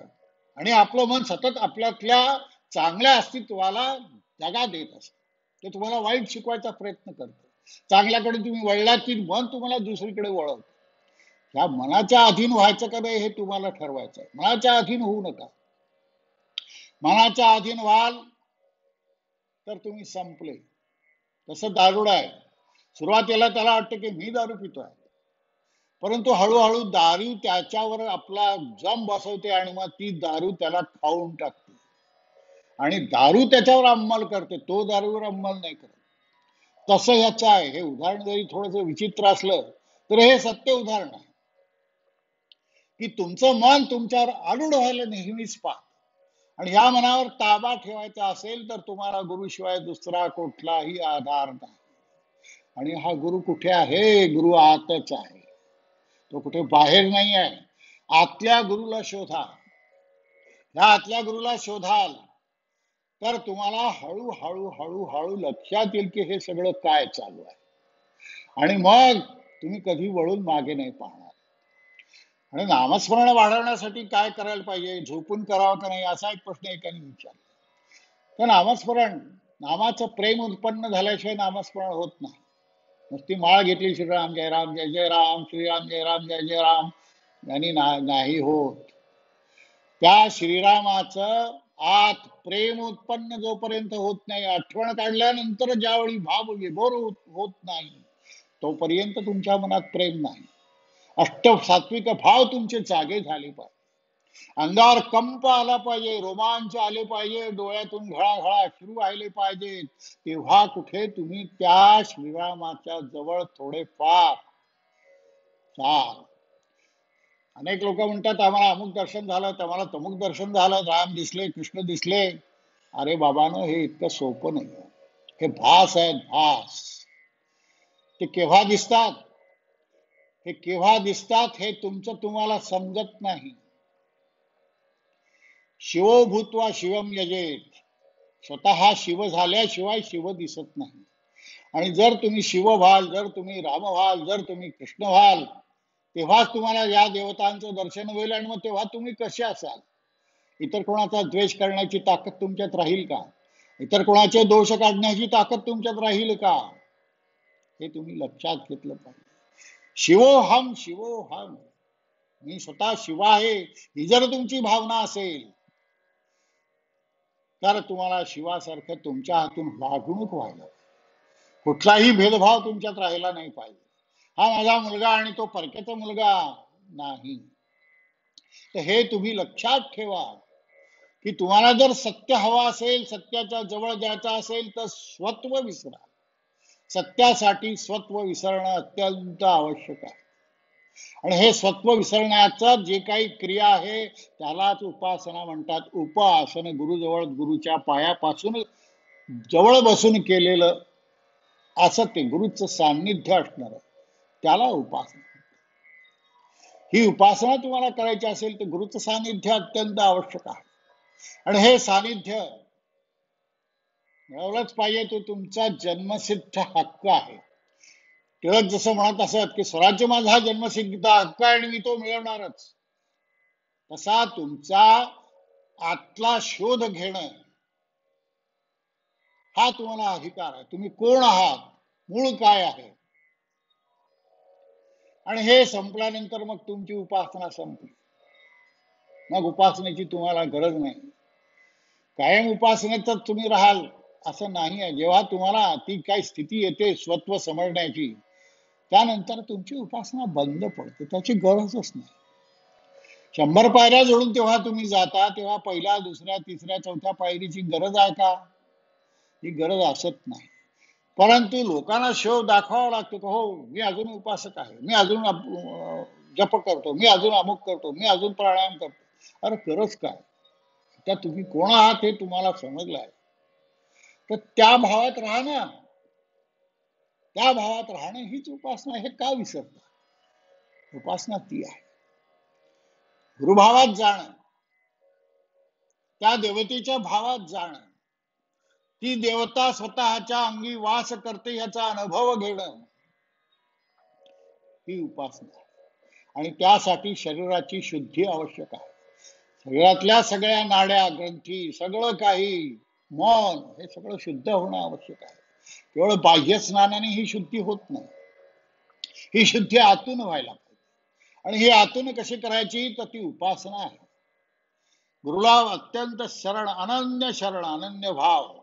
आणि आपलं मन सतत आपल्यातल्या चांगल्या अस्तित्वाला जागा देत असतं. ते तुम्हाला वाईट शिकवायचा प्रयत्न करतं. चांगल्याकडे तुम्ही वळलात की मन तुम्हाला दुसरीकडे वळवतं. ह्या मनाच्या अधीन व्हायचं का नाही हे तुम्हाला ठरवायचं आहे. मनाच्या अधीन होऊ नका. मनाच्या अधीन व्हाल तर तुम्ही संपले. तसं दारुड आहे. सुरुवातीला त्याला वाटतं की मी दारू पितोय, परंतु हळूहळू दारू त्याच्यावर आपला जम बसवते आणि मग ती दारू त्याला खाऊन टाकते. आणि दारू त्याच्यावर अंमल करते, तो दारूवर अंमल नाही करत. तसं ह्याचं आहे. हे उदाहरण जरी थोडंसं विचित्र असलं तर हे सत्य उदाहरण आहे की तुमचं मन तुमच्यावर आरूढ व्हायला नेहमीच पहा. आणि ह्या मनावर ताबा ठेवायचा असेल तर तुम्हाला गुरुशिवाय दुसरा कुठलाही आधार नाही. आणि हा गुरु कुठे आहे? गुरु आतच आहे. तो कुठे बाहेर नाही आहे. आतल्या गुरुला शोधा. ह्या आतल्या गुरुला शोधाल तर तुम्हाला हळूहळू हळूहळू लक्षात येईल की हे सगळं काय चालू आहे. आणि मग तुम्ही कधी वळून मागे नाही पाहणार. आणि नामस्मरण वाढवण्यासाठी काय करायला पाहिजे, झोपून करावं का नाही, असा एक प्रश्न एकाने विचारला. तर नामस्मरण, नामाचं प्रेम उत्पन्न झाल्याशिवाय नामस्मरण होत नाही. नुसती माळ घेतली श्रीराम जय राम जय जय राम, श्रीराम जय राम जय जय राम यांनी नाही होत. त्या श्रीरामाचं आत प्रेम उत्पन्न जोपर्यंत होत नाही, आठवण काढल्यानंतर ज्यावेळी भाव विभोर होत नाही, तोपर्यंत तुमच्या मनात प्रेम नाही. अष्ट सात्विक भाव तुमचे जागे झाले पाहिजे, अंगावर कंप आला पाहिजे, रोमांच आले पाहिजे, डोळ्यातून घळाघळा अश्रू वाहिले पाहिजेत. तेव्हा कुठे तुम्ही त्या श्रीरामाच्या जवळ थोडेफार चाल. अनेक लोक म्हणतात आम्हाला अमुक दर्शन झालं, आम्हाला तमुक दर्शन झालं, राम दिसले, कृष्ण दिसले. अरे बाबानो, हे इतकं सोपं नाही. हे भास आहेत, भास. ते केव्हा दिसतात, हे केव्हा दिसतात हे तुमचं तुम्हाला समजत नाही. शिवो भूत्वा शिवम यजेत, स्वतः शिव झाल्याशिवाय शिव दिसत नाही. आणि जर तुम्ही शिव व्हाल, जर तुम्ही राम व्हाल, जर तुम्ही कृष्ण व्हाल, तेव्हाच तुम्हाला या देवतांचं दर्शन होईल. आणि मग तेव्हा तुम्ही कसे असाल? इतर कोणाचा द्वेष करण्याची ताकद तुमच्यात राहील का? इतर कोणाचे दोष काढण्याची ताकद तुमच्यात राहील का? हे तुम्ही लक्षात घेतलं पाहिजे. शिवोहम शिवोहम, मी स्वतः शिव आहे, ही जर तुमची भावना असेल तर तुम्हाला शिवासारखं तुमच्या हातून वागणूक व्हायला, कुठलाही भेदभाव तुमच्यात राहिला नाही पाहिजे. हा माझा मुलगा आणि तो परक्याचा मुलगा नाही. तर हे तुम्ही लक्षात ठेवा की तुम्हाला जर सत्य हवा असेल, सत्याच्या जवळ जायचं असेल तर स्वत्व विसरा. सत्यासाठी स्वत्व विसरणं अत्यंत आवश्यक आहे. आणि हे स्वत्व विसरण्याचं जे काही क्रिया आहे त्यालाच उपासना म्हणतात. उपासना गुरुजवळ, गुरुच्या पायापासून जवळ बसून केलेलं असं ते गुरुचं सान्निध्य असणार, त्याला उपासना. ही उपासना तुम्हाला करायची असेल तर गुरुचं सान्निध्य अत्यंत आवश्यक आहे. आणि हे सानिध्य मिळवलंच पाहिजे, तो तुमचा जन्मसिद्ध हक्क आहे. टिळक जसं म्हणत असत की स्वराज्य माझा हा जन्मसिद्ध हक्क आहे आणि मी तो मिळवणारच, तसा तुमचा आतला शोध घेणं हा तुम्हाला अधिकार आहे. तुम्ही कोण आहात, मूळ काय आहे, आणि हे संपल्यानंतर मग तुमची उपासना संपली. मग उपासनेची तुम्हाला गरज नाही. कायम उपासनेतच तुम्ही राहाल असं नाही आहे. जेव्हा तुम्हाला ती काही स्थिती येते स्वत्व समजण्याची, त्यानंतर तुमची उपासना बंद पडते, त्याची गरजच नाही. 100 पायऱ्या जोडून तेव्हा तुम्ही जाता, तेव्हा पहिल्या, दुसऱ्या, तिसऱ्या, चौथ्या पायरीची गरज आहे का? ही गरज असत नाही. परंतु लोकांना शोध दाखवावा लागतो की हो, मी अजून उपासक आहे, मी अजून जप करतो, मी अजून अमुक करतो, मी अजून प्राणायाम करतो. अरे गरज काय? त्या तुम्ही कोण आहात हे तुम्हाला समजलं आहे तर त्या भावात राहा ना. त्या भावात राहणं हीच उपासना. हे का विसरता? उपासना ती आहे गुरुभावात जाणं, त्या देवतेच्या भावात जाणं, ती देवता स्वतःच्या अंगी वास करते याचा अनुभव घेणं, ही उपासना. आणि त्यासाठी शरीराची शुद्धी आवश्यक आहे. शरीरातल्या सगळ्या नाड्या, ग्रंथी, सगळं काही, मन, हे सगळं शुद्ध होणं आवश्यक आहे. केवळ बाह्य स्नानाने ही शुद्धी होत नाही. ही शुद्धी आतून व्हायला पाहिजे. आणि ही आतून कशी करायची तर ती उपासना आहे. गुरुला अत्यंत शरण, अनन्य शरण, अनन्य भाव,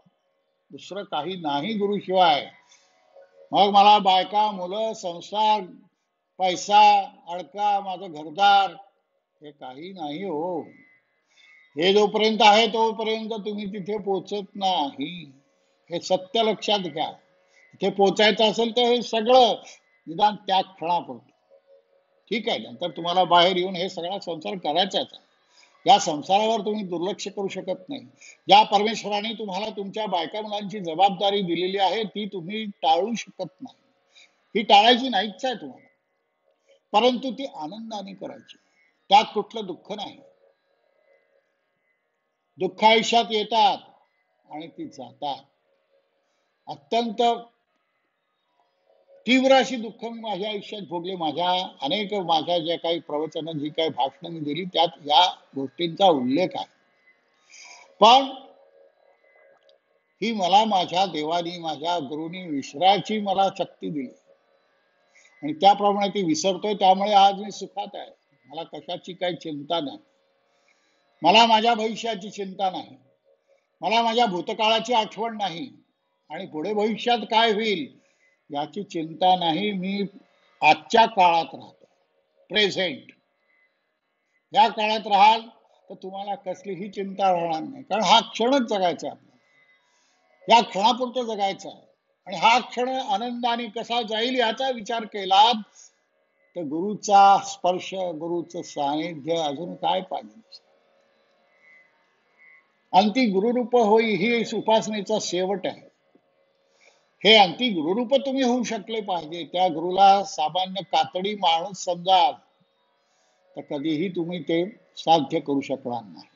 दुसरं काही नाही गुरुशिवाय. मग मला बायका, मुलं, संसार, पैसा, अडका, माझं घरदार, हे काही नाही हो. हे जोपर्यंत आहे तोपर्यंत तुम्ही तिथे पोचत नाही. हे सत्य लक्षात घ्या. तिथे पोचायचं असेल तर हे सगळं निदान त्याग फळा पडतो. ठीक आहे, नंतर तुम्हाला बाहेर येऊन हे सगळा संसार करायचाच आहे. या संसारावर तुम्ही दुर्लक्ष करू शकत नाही. ज्या परमेश्वराने तुम्हाला तुमच्या बायका मुलांची जबाबदारी दिलेली आहे ती तुम्ही टाळू शकत नाही. ही टाळायची नाहीच आहे तुम्हाला, परंतु ती आनंदाने करायची, त्यात कुठलं दुःख नाही. दुःख आयुष्यात येतात आणि ती जातात. अत्यंत तीव्र अशी दुःख मी माझ्या आयुष्यात भोगले. माझ्या ज्या काही प्रवचन, जी काही भाषणं मी दिली त्यात या गोष्टींचा उल्लेख आहे. पण ही मला माझ्या देवानी, माझ्या गुरुनी विसरायची मला शक्ती दिली आणि त्याप्रमाणे ती विसरतोय. त्यामुळे आज मी सुखात आहे. मला कशाची काही चिंता नाही. मला माझ्या भविष्याची चिंता नाही. मला माझ्या भूतकाळाची आठवण नाही आणि पुढे भविष्यात काय होईल याची चिंता नाही. मी आजच्या काळात राहतो, प्रेझेंट. या काळात राहाल तर तुम्हाला कसलीही चिंता राहणार नाही, कारण हा क्षणच जगायचा आहे. या क्षणापुरतं जगायचं आहे आणि हा क्षण आनंदाने कसा जाईल याचा विचार केला तर गुरुचा स्पर्श, गुरुचं सानिध्य अजून काय पाहिजे. अंती गुरुरूप होई ही उपासनेचा शेवट आहे. हे अंती गुरुरूप तुम्ही होऊ शकले पाहिजे. त्या गुरुला सामान्य कातडी माणूस समजाल तर कधीही तुम्ही ते साध्य करू शकणार नाही.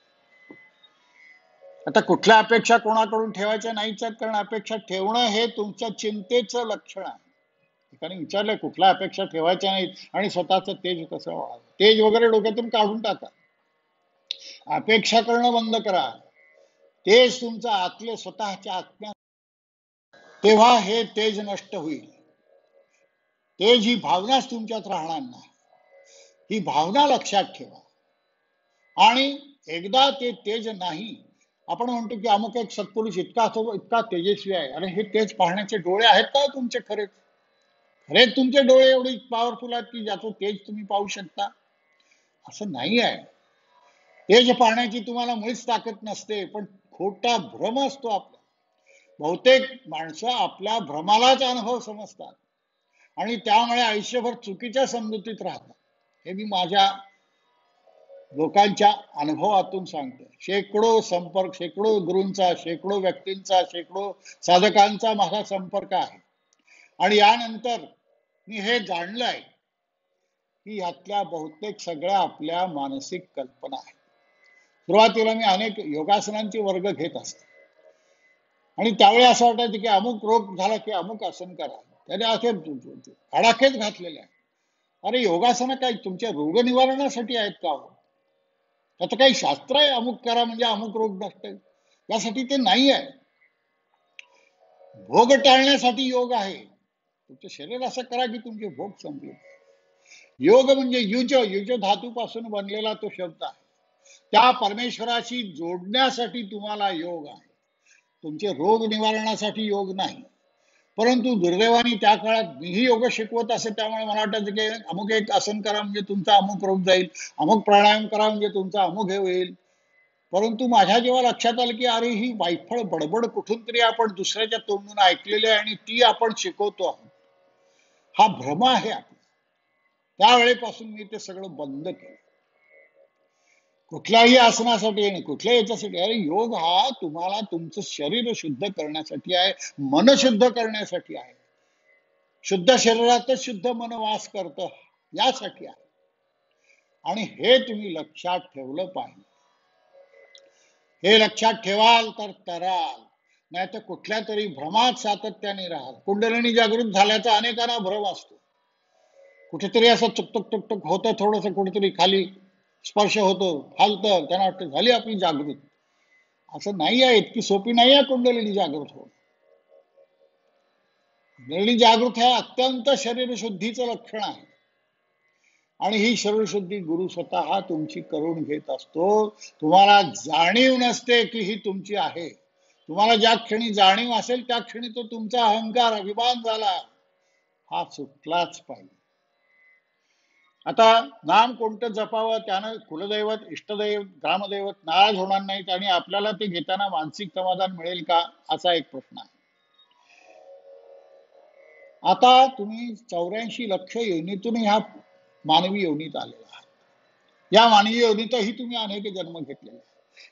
आता कुठल्या अपेक्षा कोणाकडून ठेवायच्या नाहीच, कारण अपेक्षा ठेवणं हे तुमच्या चिंतेचं लक्षण आहे. ठिकाणी विचारलंय कुठल्या अपेक्षा ठेवायच्या नाहीत आणि स्वतःचं तेज कसं वाढावं. तेज वगैरे डोक्यातून काढून टाका. अपेक्षा करणं बंद करा. तेज तुमचं आतले स्वतःच्या आत्म्यात, तेव्हा हे तेज नष्ट होईल. तेज ही भावनाच तुमच्यात राहणार नाही. ही भावना लक्षात ठेवा. आणि एकदा ते तेज नाही, आपण म्हणतो की अमुक एक सत्पुरुष इतका तेजस्वी आहे. अरे हे तेज पाहण्याचे डोळे आहेत का तुमचे? खरेच तुमचे डोळे एवढे पॉवरफुल आहेत की ज्याचं तेज तुम्ही पाहू शकता? असं नाही आहे. तेज पाहण्याची तुम्हाला मुळीच ताकद नसते, पण खोटा भ्रम असतो आपला. बहुतेक माणसं आपल्या भ्रमालाच अनुभव समजतात आणि त्यामुळे आयुष्यभर चुकीच्या समजुतीत राहतात. हे मी माझ्या लोकांच्या अनुभवातून सांगतो. शेकडो गुरूंचा, शेकडो व्यक्तींचा, शेकडो साधकांचा माझा संपर्क आहे आणि यानंतर मी हे जाणलंय की यातल्या बहुतेक सगळ्या आपल्या मानसिक कल्पना आहेत. सुरुवातीला मी अनेक योगासनांचे वर्ग घेत असतो आणि त्यावेळी असं वाटायचं की अमुक रोग झाला की अमुक आसन करा. त्याने असे आडाखेच घातलेले आहे. अरे योगासनं काय तुमच्या रोग निवारणासाठी आहेत का? त्याचं काही शास्त्र आहे अमुक करा म्हणजे अमुक रोग नसते? यासाठी ते नाही आहे. भोग टाळण्यासाठी योग आहे. तुमचं शरीर असं करा की तुमचे भोग संपले. योग म्हणजे युज धातूपासून बनलेला तो शब्द आहे. त्या परमेश्वराशी जोडण्यासाठी तुम्हाला योग आहे. तुमचे रोग निवारणासाठी योग नाही. परंतु दुर्दैवाने त्या काळात मीही योग शिकवत असे, त्यामुळे मला वाटायचं की अमुक एक आसन करा म्हणजे तुमचा अमुक रोग जाईल, अमुक प्राणायाम करा म्हणजे तुमचा अमुक हे होईल. परंतु माझ्या जेव्हा लक्षात आलं की अरे ही वायफळ बडबड कुठून तरी आपण दुसऱ्याच्या तोंडून ऐकलेली आहे आणि ती आपण शिकवतो आहोत, हा भ्रम आहे आपला. त्यावेळेपासून मी ते सगळं बंद केलं. कुठल्याही आसनासाठी आणि कुठल्याही याच्यासाठी. अरे योग हा तुम्हाला तुमचं शरीर शुद्ध करण्यासाठी आहे, मन शुद्ध करण्यासाठी आहे. शुद्ध शरीरातच शुद्ध मन वास करतं, यासाठी आहे. आणि हे तुम्ही लक्षात ठेवलं पाहिजे. हे लक्षात ठेवाल तर तराल, नाही तर कुठल्या तरी भ्रमात सातत्याने राहाल. कुंडलिनी जागृत झाल्याचा अनेकांना भ्रम असतो. कुठेतरी असं चुकटुक टुकटुक होतं, थोडंसं कुठेतरी खाली स्पर्श होतो, हालतं, त्यांना वाटतं झाली आपली जागृत. असं नाही आहे. इतकी सोपी नाही आहे कुंडलिनी जागृत हो. कुंडलिनी जागृत हे अत्यंत शरीर शुद्धीचं लक्षण आहे आणि ही शरीर शुद्धी गुरु स्वतः तुमची करून घेत असतो. तुम्हाला जाणीव नसते की ही तुमची आहे. तुम्हाला ज्या क्षणी जाणीव असेल त्या क्षणी तो तुमचा अहंकार, अभिमान झाला, हा सुटलाच पाहिजे. आता नाम कोणतं जपावं, त्यानं कुलदैवत, इष्टदैवत, ग्रामदैवत नाराज होणार नाहीत आणि आपल्याला ते घेताना मानसिक समाधान मिळेल का, असा एक प्रश्न आहे. आता तुम्ही 84 लक्ष योनीतून ह्या मानवी योनीत आलेला आहात. या मानवी योनीतही तुम्ही अनेक जन्म घेतलेले आहेत.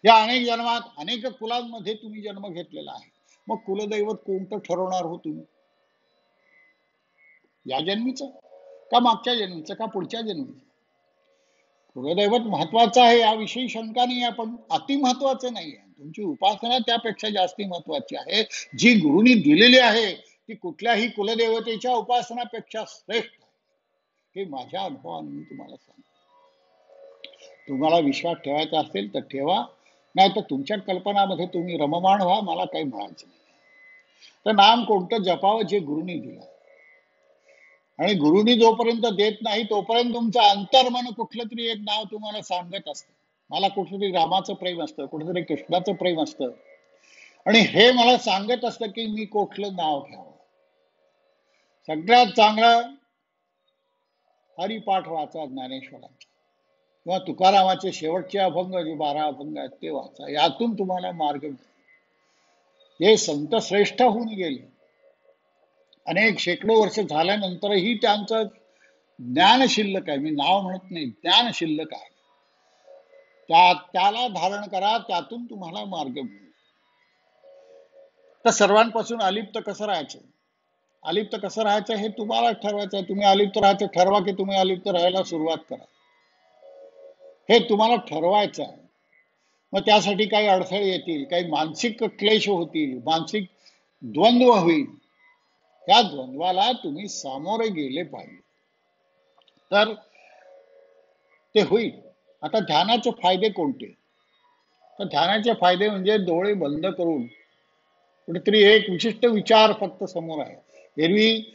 या अनेक जन्मात अनेक कुलांमध्ये तुम्ही जन्म घेतलेला आहे. मग कुलदैवत कोणतं ठरवणार हो तुम्ही? या जन्मीचं का मागच्या जन्मीचं का पुढच्या जन्मीचं? कुलदैवत महत्वाचं आहे याविषयी शंका नाही आहे, पण अति महत्वाचं नाही आहे. तुमची उपासना त्यापेक्षा जास्ती महत्वाची आहे. जी गुरुनी दिलेली आहे ती कुठल्याही कुलदेवतेच्या उपासनापेक्षा श्रेष्ठ आहे. हे माझ्या अनुभवाने मी तुम्हाला सांगतो. तुम्हाला विश्वास ठेवायचा असेल तर ठेवा, नाही तर तुमच्या कल्पनामध्ये तुम्ही रममाण व्हा, मला काही म्हणायचं नाही. तर नाम कोणतं जपावं जे गुरुनी दिलं, आणि गुरुनी जोपर्यंत देत नाही तोपर्यंत तुमचं अंतर्मन कुठलं तरी एक नाव तुम्हाला सांगत असतं. मला कुठेतरी रामाचं प्रेम असतं, कुठेतरी कृष्णाचं प्रेम असतं, आणि हे मला सांगत असतं की मी कुठलं नाव घ्यावं. सगळ्यात चांगलं हरिपाठ वाचा ज्ञानेश्वरांचा, किंवा तुकारामाचे शेवटचे अभंग जे 12 अभंग आहेत ते वाचा. यातून तुम्हाला मार्ग मिळेल. हे संत श्रेष्ठ होऊन गेले, अनेक शेकडो वर्ष झाल्यानंतरही त्यांचं ज्ञान शिल्लक आहे. मी नाव म्हणत नाही, ज्ञान शिल्लक आहे. त्याला धारण करा, त्यातून तुम्हाला मार्ग मिळेल. तर सर्वांपासून अलिप्त कसं राहायचं, अलिप्त कसं राहायचं हे तुम्हाला ठरवायचं आहे. तुम्ही अलिप्त राहायचं ठरवा की तुम्ही अलिप्त राहायला सुरुवात करा, हे तुम्हाला ठरवायचं आहे. मग त्यासाठी काही अडथळे येतील, काही मानसिक क्लेश होतील, मानसिक द्वंद्व होईल. त्या द्वंद्वाला तुम्ही सामोरे गेले पाहिजे, तर ते होईल. आता ध्यानाचे फायदे कोणते? तर ध्यानाचे फायदे म्हणजे डोळे बंद करून कुठेतरी एक विशिष्ट विचार फक्त समोर आहे. एरवी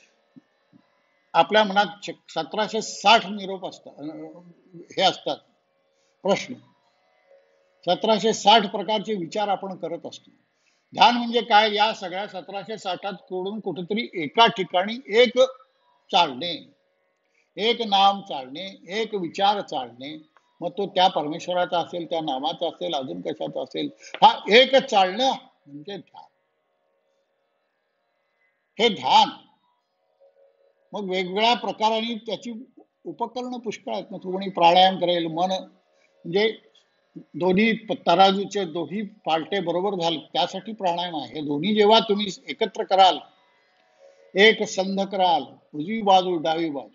आपल्या मनात 1760 निरोप असतात, हे असतात प्रश्न. 1760 प्रकारचे विचार आपण करत असतो. ध्यान म्हणजे काय? या सगळ्या 1760 कडून कुठेतरी एका ठिकाणी एक चालणे, एक नाम चालणे, एक विचार चालणे. मग तो त्या परमेश्वराचा असेल, त्या नामाचा असेल, अजून कशाचा असेल. हा एक चालणं म्हणजे ध्यान. हे ध्यान मग वेगवेगळ्या प्रकाराने त्याची उपकरणं पुष्कळ आहेत. मग कोणी प्राणायाम करेल, मन म्हणजे दोन्ही तराजूचे दोन्ही पालटे बरोबर झाले त्यासाठी प्राणायाम आहे. हे दोन्ही जेव्हा तुम्ही एकत्र कराल, एक संध कराल, उजवी बाजू डावी बाजू,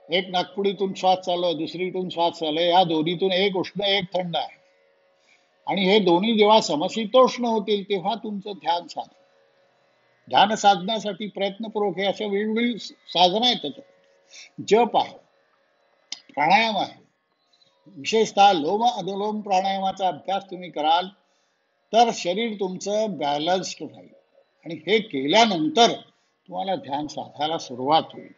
एक नागपुडीतून श्वास चालू आहे, दुसरीतून श्वास चालू आहे, या दोन्हीतून एक उष्ण एक थंड आहे, आणि हे दोन्ही जेव्हा समशीतोष्ण होतील तेव्हा तुमचं ध्यान साधन. ध्यान साधण्यासाठी प्रयत्नपूर्वक हे अशा वेगवेगळी साधनं आहेत. त्याच्यात जप आहे, प्राणायाम आहे. विशेषतः लोम अनुलोम प्राणायामाचा अभ्यास तुम्ही कराल तर शरीर तुमचं बॅलन्स्ड राहील, आणि हे केल्यानंतर तुम्हाला ध्यान साधायला सुरुवात होईल.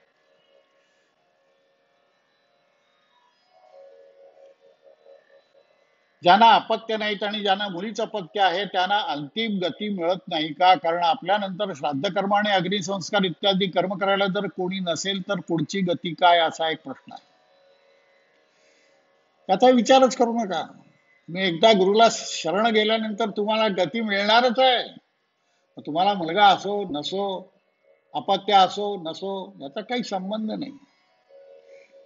ज्यांना अपत्य नाहीत आणि ज्यांना मुलीच अपत्य आहे त्यांना अंतिम गती मिळत नाही का? कारण आपल्यानंतर श्राद्ध कर्म आणि अग्निसंस्कार इत्यादी कर्म करायला जर कोणी नसेल तर पुढची गती काय, असा एक प्रश्न आहे. त्याचा विचारच करू नका. मी एकदा गुरुला शरण गेल्यानंतर तुम्हाला गती मिळणारच आहे. तुम्हाला मुलगा असो नसो, अपत्य असो नसो, याचा काही संबंध नाही.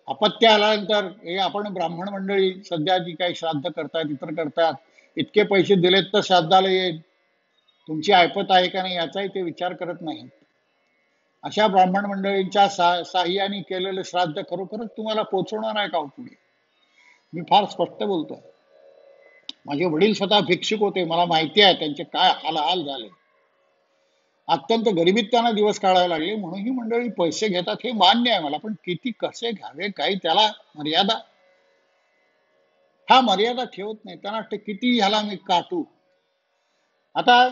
अपत्य आल्यानंतर हे आपण ब्राह्मण मंडळी सध्या जी काही श्राद्ध करतात, इतर करतात, इतके पैसे दिलेत तर श्राद्धाला येईल, तुमची ऐपत आहे का नाही याचाही ते विचार करत नाहीत. अशा ब्राह्मण मंडळींच्या साह्याने केलेलं श्राद्ध खरोखरच तुम्हाला पोचवणार आहे का पुढे? मी फार स्पष्ट बोलतोय. माझे वडील स्वतः भिक्षुक होते, मला माहिती आहे त्यांचे काय हाल झाले. अत्यंत गरिबीत त्यांना दिवस काढावे लागले, म्हणून ही मंडळी पैसे घेतात हे मान्य आहे मला, पण किती कसे घ्यावे काही त्याला मर्यादा, हा मर्यादा ठेवत नाही. त्यांना वाटतं किती ह्याला मी काटू. आता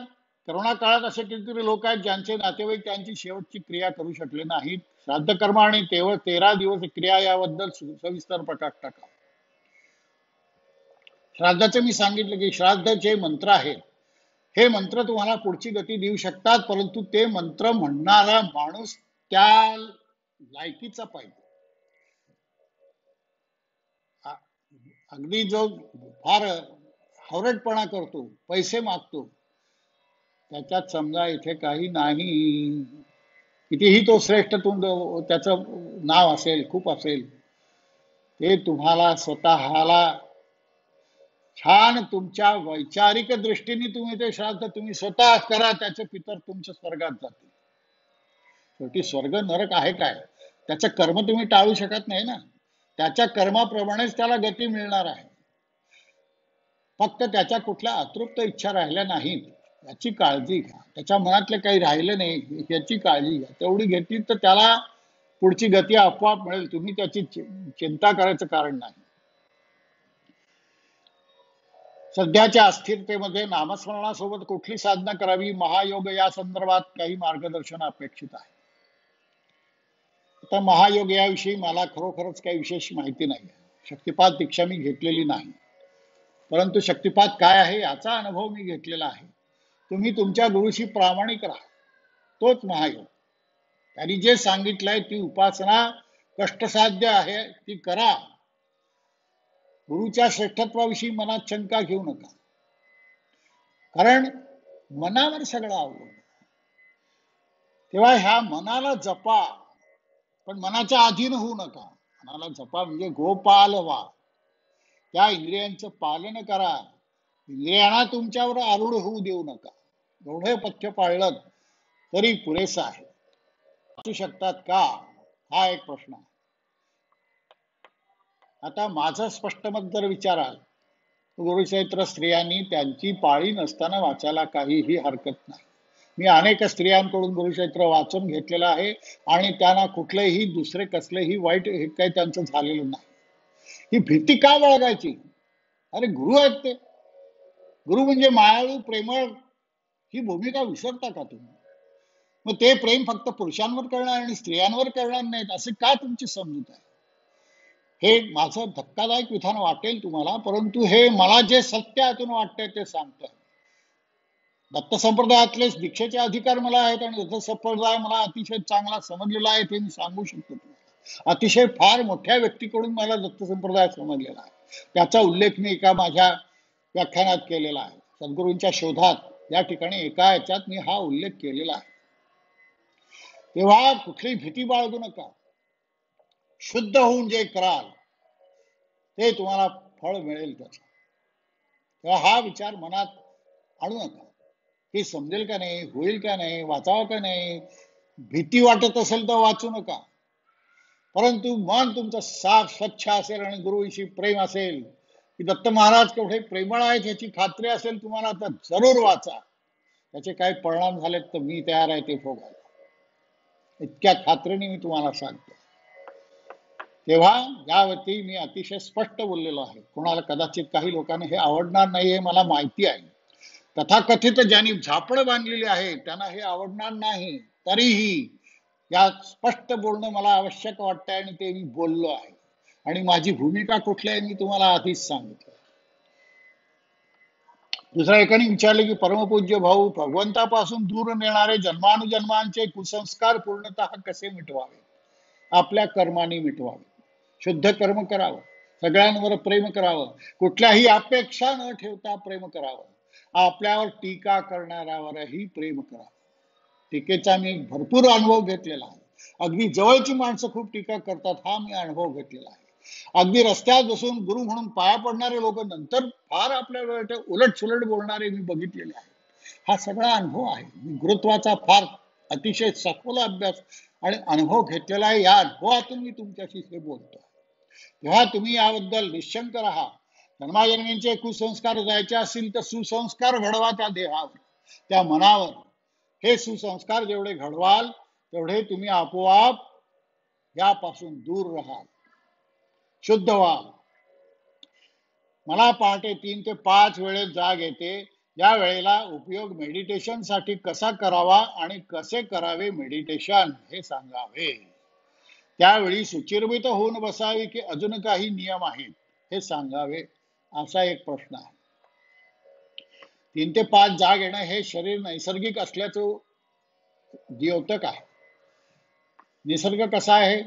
करोना काळात असे कितीतरी लोक आहेत ज्यांचे नातेवाईक त्यांची शेवटची क्रिया करू शकले नाहीत. श्राद्ध कर्म आणि केवळ 13 दिवस क्रिया याबद्दल सविस्तर प्रकाश टाका. श्राद्धाचे मी सांगितलं की श्राद्ध जे मंत्र आहे हे मंत्र तुम्हाला पुढची गती देऊ शकतात, परंतु ते मंत्र म्हणणारा माणूस त्या लायकीचा पाहिजे. अगदी जो फार हवरटपणा करतो, पैसे मागतो, त्याच्यात समजा इथे काही नाही. कितीही तो श्रेष्ठ त्याचं नाव असेल, खूप असेल, ते तुम्हाला स्वतःला छान तुमच्या वैचारिक दृष्टीने तुम्ही ते श्राद्ध तुम्ही स्वतः करा, त्याचे पितर तुमच्या स्वर्गात जातील. शेवटी स्वर्ग नरक आहे काय, त्याचं कर्म तुम्ही टाळू शकत नाही ना. त्याच्या कर्माप्रमाणेच त्याला गती मिळणार आहे. फक्त त्याच्या कुठल्या अतृप्त इच्छा राहिल्या नाहीत याची काळजी घ्या. त्याच्या मनातले काही राहिलं नाही याची काळजी घ्या. तेवढी घेतली तर त्याला पुढची गती आपोआप मिळेल. तुम्ही त्याची चिंता करायचं कारण नाही. सध्याच्या अस्थिरतेमध्ये नामस्मरणासोबत कुठली साधना करावी, महायोग या संदर्भात काही मार्गदर्शन अपेक्षित आहे. आता महायोग याविषयी मला खरोखरच काही विशेष माहिती नाही. शक्तिपात दीक्षा मी घेतलेली नाही, परंतु शक्तिपात काय आहे याचा अनुभव मी घेतलेला आहे. तुम्ही तुमच्या गुरुशी प्रामाणिक राहा, तोच महायोग. त्यांनी जे सांगितलंय ती उपासना कष्टसाध्य आहे ती करा. गुरुच्या श्रेष्ठत्वाविषयी मनात शंका घेऊ नका, कारण मनावर सगळं अवलंबून. तेव्हा ह्या मनाला जपा, पण मनाच्या अधीन होऊ नका. मनाला जपा म्हणजे गोपाल व्हा, त्या इंद्रियांचं पालन करा. इंद्रियांना तुमच्यावर आरूढ होऊ देऊ नका. एवढे पथ्य पाळलं तरी पुरेसं आहे. असू शकतात का, हा एक प्रश्न आहे. आता माझं स्पष्ट मत जर विचाराल, गुरुचरित्र स्त्रियांनी त्यांची पाळी नसताना वाचायला काहीही हरकत नाही. मी अनेक स्त्रियांकडून गुरुचरित्र वाचून घेतलेलं आहे आणि त्यांना कुठलेही दुसरे कसलेही वाईट हे काही त्यांचं झालेलं नाही. ही भीती का बाळगायची? अरे गुरु आहेत ते. गुरु म्हणजे मायाळू प्रेमळ, ही भूमिका विसरता का तुम्ही? मग ते प्रेम फक्त पुरुषांवर करणार आणि स्त्रियांवर करणार नाहीत असे का तुमची समजूत आहे? हे माझं धक्कादायक विधान वाटेल तुम्हाला, परंतु हे मला जे सत्य यातून वाटतंय ते सांगतोय. दत्त संप्रदायातले दीक्षेचे अधिकार मला आहेत आणि दत्त संप्रदाय मला अतिशय चांगला समजलेला आहे, ते मी सांगू शकतो तुम्हाला. अतिशय फार मोठ्या व्यक्तीकडून मला दत्त संप्रदाय समजलेला आहे. त्याचा उल्लेख मी एका माझ्या व्याख्यानात केलेला आहे. सद्गुरूंच्या शोधात या ठिकाणी एका याच्यात मी हा उल्लेख केलेला आहे. तेव्हा कुठली भीती बाळगू नका. शुद्ध होऊन जे कराल ते तुम्हाला फळ मिळेल त्याचा. तेव्हा हा विचार मनात आणू नका की समजेल का नाही, होईल का नाही, वाचावं का नाही. भीती वाटत असेल तर वाचू नका, परंतु मन तुमचं साफ स्वच्छ असेल आणि गुरुविषयी प्रेम असेल की दत्त महाराज केवढे प्रेमळ आहेत याची खात्री असेल तुम्हाला, तर जरूर वाचा. त्याचे काही परिणाम झालेत तर मी तयार आहे ते भोगायला. इतक्या खात्रीने मी तुम्हाला सांगतो. तेव्हा यावरती मी अतिशय स्पष्ट बोललेलो आहे. कोणाला कदाचित काही लोकांना हे आवडणार नाही हे मला माहिती आहे. तथाकथित ज्यांनी झापड बांधलेली आहे त्यांना हे आवडणार नाही. तरीही या स्पष्ट बोलणं मला आवश्यक वाटतंय आणि ते मी बोललो आहे. आणि माझी भूमिका कुठली आहे मी तुम्हाला आधीच सांगितलं. दुसऱ्या एकाने विचारले की परमपूज्य भाऊ, भगवंतापासून दूर नेणारे जन्मानुजन्मांचे कुसंस्कार पूर्णतः कसे मिटवावे? आपल्या कर्माने मिटवावे. शुद्ध कर्म करावं, सगळ्यांवर प्रेम करावं, कुठल्याही अपेक्षा न ठेवता प्रेम करावं. आपल्यावर टीका करणाऱ्यावरही प्रेम करावं. टीकेचा मी भरपूर अनुभव घेतलेला आहे. अगदी जवळची माणसं खूप टीका करतात, हा मी अनुभव घेतलेला आहे. अगदी रस्त्यात बसून गुरु म्हणून पाया पडणारे लोक नंतर फार आपल्या उलट सुलट बोलणारे मी बघितलेले आहे. हा सगळा अनुभव आहे. मी गुरुत्वाचा फार अतिशय सखोल अभ्यास आणि अनुभव घेतलेला आहे. या अनुभवातून मी तुमच्याशी हे बोलतो. तेव्हा तुम्ही याबद्दल निशंक राहा. जन्माजन्मींचे कुसंस्कार जायचे असतील तर सुसंस्कार घडवा त्या देहावर, त्या मनावर. हे सुसंस्कार जेवढे घडवाल तेवढे तुम्ही आपोआप यापासून दूर राहाल, शुद्ध व्हाल. मला पहाटे 3 ते 5 वेळेत जाग येते. या वेळेला उपयोग मेडिटेशन साठी कसा करावा आणि कसे करावे मेडिटेशन हे सांगावे. त्यावेळी सुचिर्मित होऊन बसावे की अजून काही नियम आहेत हे सांगावे, असा एक प्रश्न आहे. 3 ते 5 जाग येणं हे शरीर नैसर्गिक असल्याचं द्योतक आहे. निसर्ग कसा आहे?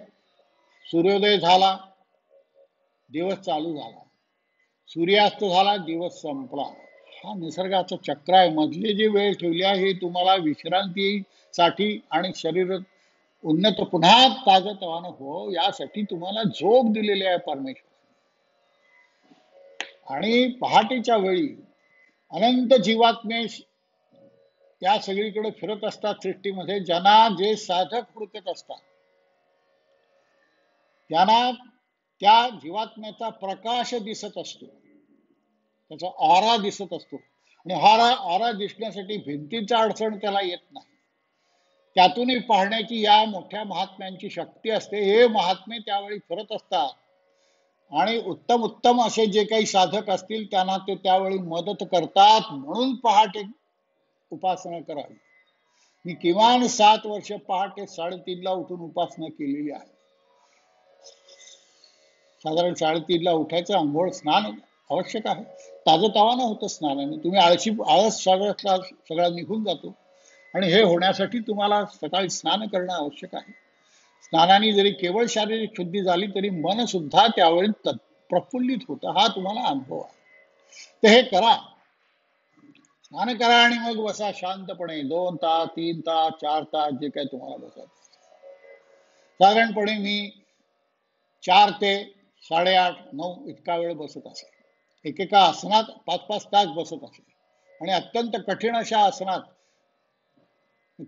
सूर्योदय झाला, दिवस चालू झाला, सूर्यास्त झाला, दिवस संपला. हा निसर्गाचं चक्र आहे. मधली जी वेळ ठेवली आहे ही तुम्हाला विश्रांतीसाठी आणि शरीर उन्नत पुन्हा ताजतवानं हो यासाठी तुम्हाला झोप दिलेली आहे परमेश्वर. आणि पहाटेच्या वेळी अनंत जीवात्मे त्या सगळीकडे फिरत असतात सृष्टीमध्ये. ज्यांना जे साधक हुडकत असतात त्यांना त्या जीवात्म्याचा प्रकाश दिसत असतो, त्याचा ऑरा दिसत असतो. आणि हा ऑरा दिसण्यासाठी भिंतीचा अडचण त्याला येत नाही. त्यातूनही पाहण्याची या मोठ्या महात्म्यांची शक्ती असते. हे महात्मे त्यावेळी करत असतात. आणि उत्तम उत्तम असे जे काही साधक असतील त्यांना ते त्यावेळी मदत करतात. म्हणून पहाटे उपासना करावी. मी किमान 7 वर्ष पहाटे 3:30ला उठून उपासना केलेली आहे. साधारण 3:30ला उठायचं, आंघोळ स्नान आवश्यक आहे. ताजंतवानं होतं स्नानाने. तुम्ही आळस सगळा निघून जातो. आणि हे होण्यासाठी तुम्हाला सकाळी स्नान करणं आवश्यक आहे. स्नानाने जरी केवळ शारीरिक शुद्धी झाली तरी मन सुद्धा त्यावेळी प्रफुल्लित होतं. हा तुम्हाला अनुभव आहे. तर हे करा, स्नान करा आणि मग बसा शांतपणे. 2 तास, 3 तास, 4 तास, जे काही तुम्हाला बसायचं. साधारणपणे मी 4 ते 8:30, 9 इतका वेळ बसत असे. एकेका आसनात 5-5 तास बसत असे. आणि अत्यंत कठीण अशा आसनात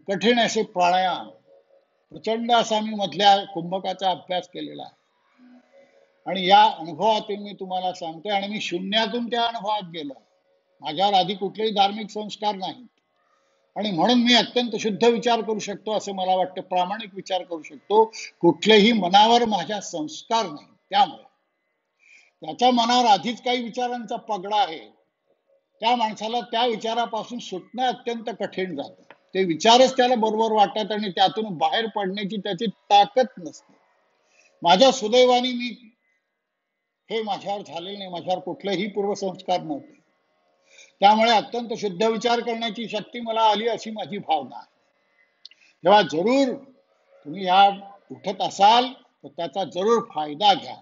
कठीण असे प्राणायाम, प्रचंड असा मी मधल्या कुंभकाचा अभ्यास केलेला आहे. आणि या अनुभवातून मी तुम्हाला सांगते. आणि मी शून्यातून त्या अनुभवात गेलो. माझ्यावर आधी कुठलेही धार्मिक संस्कार नाहीत. आणि म्हणून मी अत्यंत शुद्ध विचार करू शकतो असं मला वाटतं. प्रामाणिक विचार करू शकतो. कुठलेही मनावर माझ्या संस्कार नाही. त्यामुळे त्याच्या मनावर आधीच काही विचारांचा पगडा आहे. त्या माणसाला त्या विचारापासून सुटणं अत्यंत कठीण जातं. ते विचारच त्याला बरोबर वाटतात आणि त्यातून बाहेर पडण्याची त्याची ताकद नसते. माझ्या सुदैवाने मी हे माझ्यावर झालेलं नाही. माझ्यावर कुठलेही पूर्वसंस्कार नव्हते. त्यामुळे अत्यंत शुद्ध विचार करण्याची शक्ती मला आली अशी माझी भावना आहे. तेव्हा जरूर तुम्ही या उठत असाल तर त्याचा जरूर फायदा घ्या.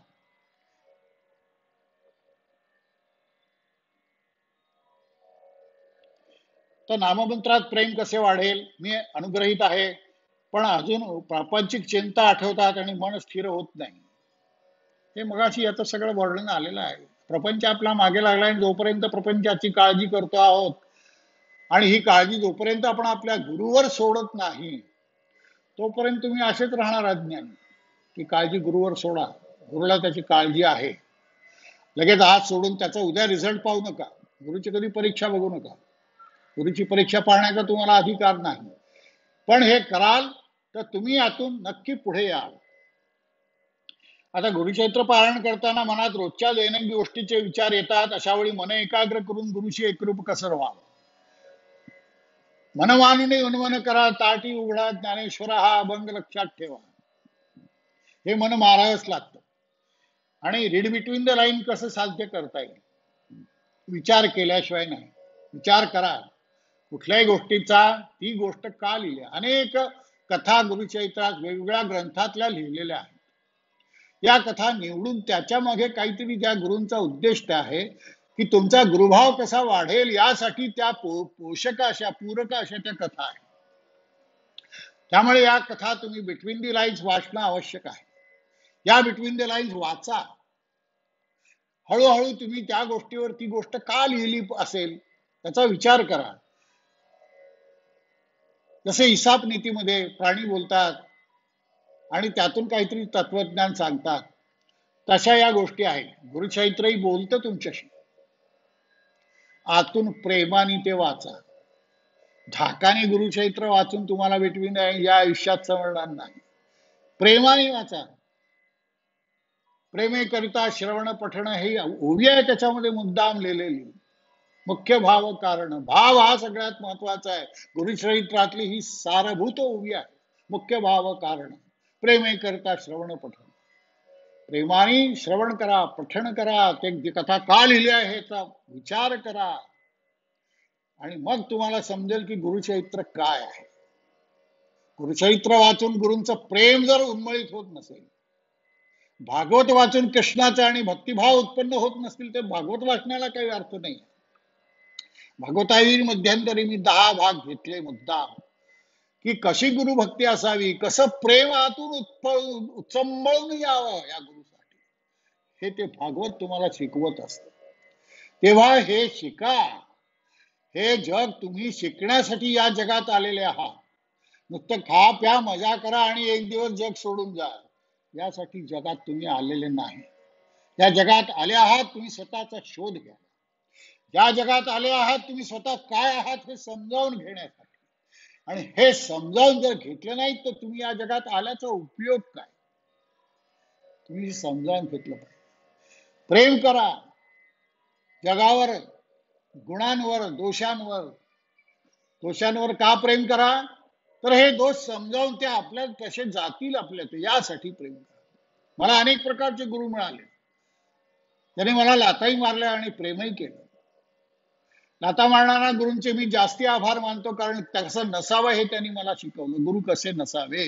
तर नाममंत्रात प्रेम कसे वाढेल? मी अनुग्रहित आहे, पण अजून प्रापंचिक चिंता आठवतात आणि मन स्थिर होत नाही. हे मगाशी याचं सगळं वर्णन आलेलं आहे. प्रपंच आपला मागे लागला आणि जोपर्यंत प्रपंचाची काळजी करतो आहोत आणि ही काळजी जोपर्यंत आपण आपल्या गुरुवर सोडत नाही तोपर्यंत तुम्ही असेच राहणार अज्ञानी. की काळजी गुरुवर सोडा, गुरुला त्याची काळजी आहे. लगेच आज सोडून त्याचा उद्या रिझल्ट पाहू नका. गुरुची कधी परीक्षा बघू नका. गुरुची परीक्षा पाहण्याचा तुम्हाला अधिकार नाही. पण हे कराल तर तुम्ही यातून नक्की पुढे याल. आता गुरुचरित्र पारायण करताना मनात रोजच्या दैनंदिन गोष्टीचे विचार येतात. अशा वेळी मन एकाग्र करून गुरुशी एकरूप कसं व्हावं. मन मानुने उन्मन करा, ताटी उघडा ज्ञानेश्वर हा अभंग लक्षात ठेवा. हे मन मारावंच लागतं. आणि रीड बिटवीन द लाईन कसं साध्य करता येईल? विचार केल्याशिवाय नाही. विचार करा कुठल्याही गोष्टीचा, ती गोष्ट का लिहिली. अनेक कथा गुरुचरित्रात वेगवेगळ्या ग्रंथातल्या लिहिलेल्या आहेत. या कथा निवडून त्याच्या मागे काहीतरी ज्या गुरूंचा उद्देश आहे की तुमचा गुरुभाव कसा वाढेल यासाठी त्या पोषक अशा, पूरक अशा त्या कथा आहेत. त्यामुळे या कथा तुम्ही बिटवीन दी लाईन्स वाचणं आवश्यक आहे. या बिटवीन द लाईन्स वाचा. हळूहळू तुम्ही त्या गोष्टीवर ती गोष्ट का लिहिली असेल त्याचा विचार करा. जसे इसाप नीतीमध्ये प्राणी बोलतात आणि त्यातून काहीतरी तत्वज्ञान सांगतात, तशा या गोष्टी आहेत. गुरुचरित्रही बोलतं तुमच्याशी. आतून प्रेमाने ते वाचा. धाकाने गुरुचरित्र वाचून तुम्हाला बिटवीन या आयुष्यात समजणार नाही. प्रेमाने वाचा. प्रेमेकरिता श्रवण पठण ही ओवी आहे त्याच्यामध्ये मुद्दाम लिहिलेली. मुख्य भाव कारण. भाव हा सगळ्यात महत्वाचा आहे. गुरुचरित्रातली ही सारभूत ओवी आहे. मुख्य भाव कारण. प्रेमेकरिता श्रवण पठण. प्रेमाने श्रवण करा, पठण करा. ते कथा का लिहिली आहे ह्याचा विचार करा. आणि मग तुम्हाला समजेल की गुरुचरित्र काय आहे. गुरुचरित्र वाचून गुरूंचं प्रेम जर उन्मळीत होत नसेल, भागवत वाचून कृष्णाचा आणि भक्तिभाव उत्पन्न होत नसतील, तर भागवत वाचण्याला काही अर्थ नाही. भागवतावीर मध्यंतरी मी 10 भाग घेतले मुद्दाम की कशी गुरुभक्ती असावी, कसं प्रेम आतून उचंबळून यावं या गुरुसाठी. हे ते भागवत तुम्हाला शिकवत असत. तेव्हा हे शिका. हे जग तुम्ही शिकण्यासाठी या जगात आलेले आहात. नुसतं खा प्या मजा करा आणि एक दिवस जग सोडून जा, यासाठी जगात तुम्ही आलेले नाही. या जगात आले आहात तुम्ही स्वतःचा शोध घ्या. या जगात आले आहात तुम्ही स्वतः काय आहात हे समजावून घेण्यासाठी. आणि हे समजावून जर घेतलं नाही तर तुम्ही या जगात आल्याचा उपयोग काय, तुम्ही समजावून घेतलं पाहिजे. प्रेम करा जगावर, गुणांवर, दोषांवर. दोषांवर का प्रेम करा, तर हे दोष समजावून ते आपल्या कसे जातील आपल्यात यासाठी प्रेम करा. मला अनेक प्रकारचे गुरु मिळाले, त्यांनी मला लाताही मारल्या आणि प्रेमही केलं. लाता मारणाऱ्या गुरूंचे मी जास्ती आभार मानतो, कारण कसं नसावं हे त्यांनी मला शिकवलं. गुरु कसे नसावे,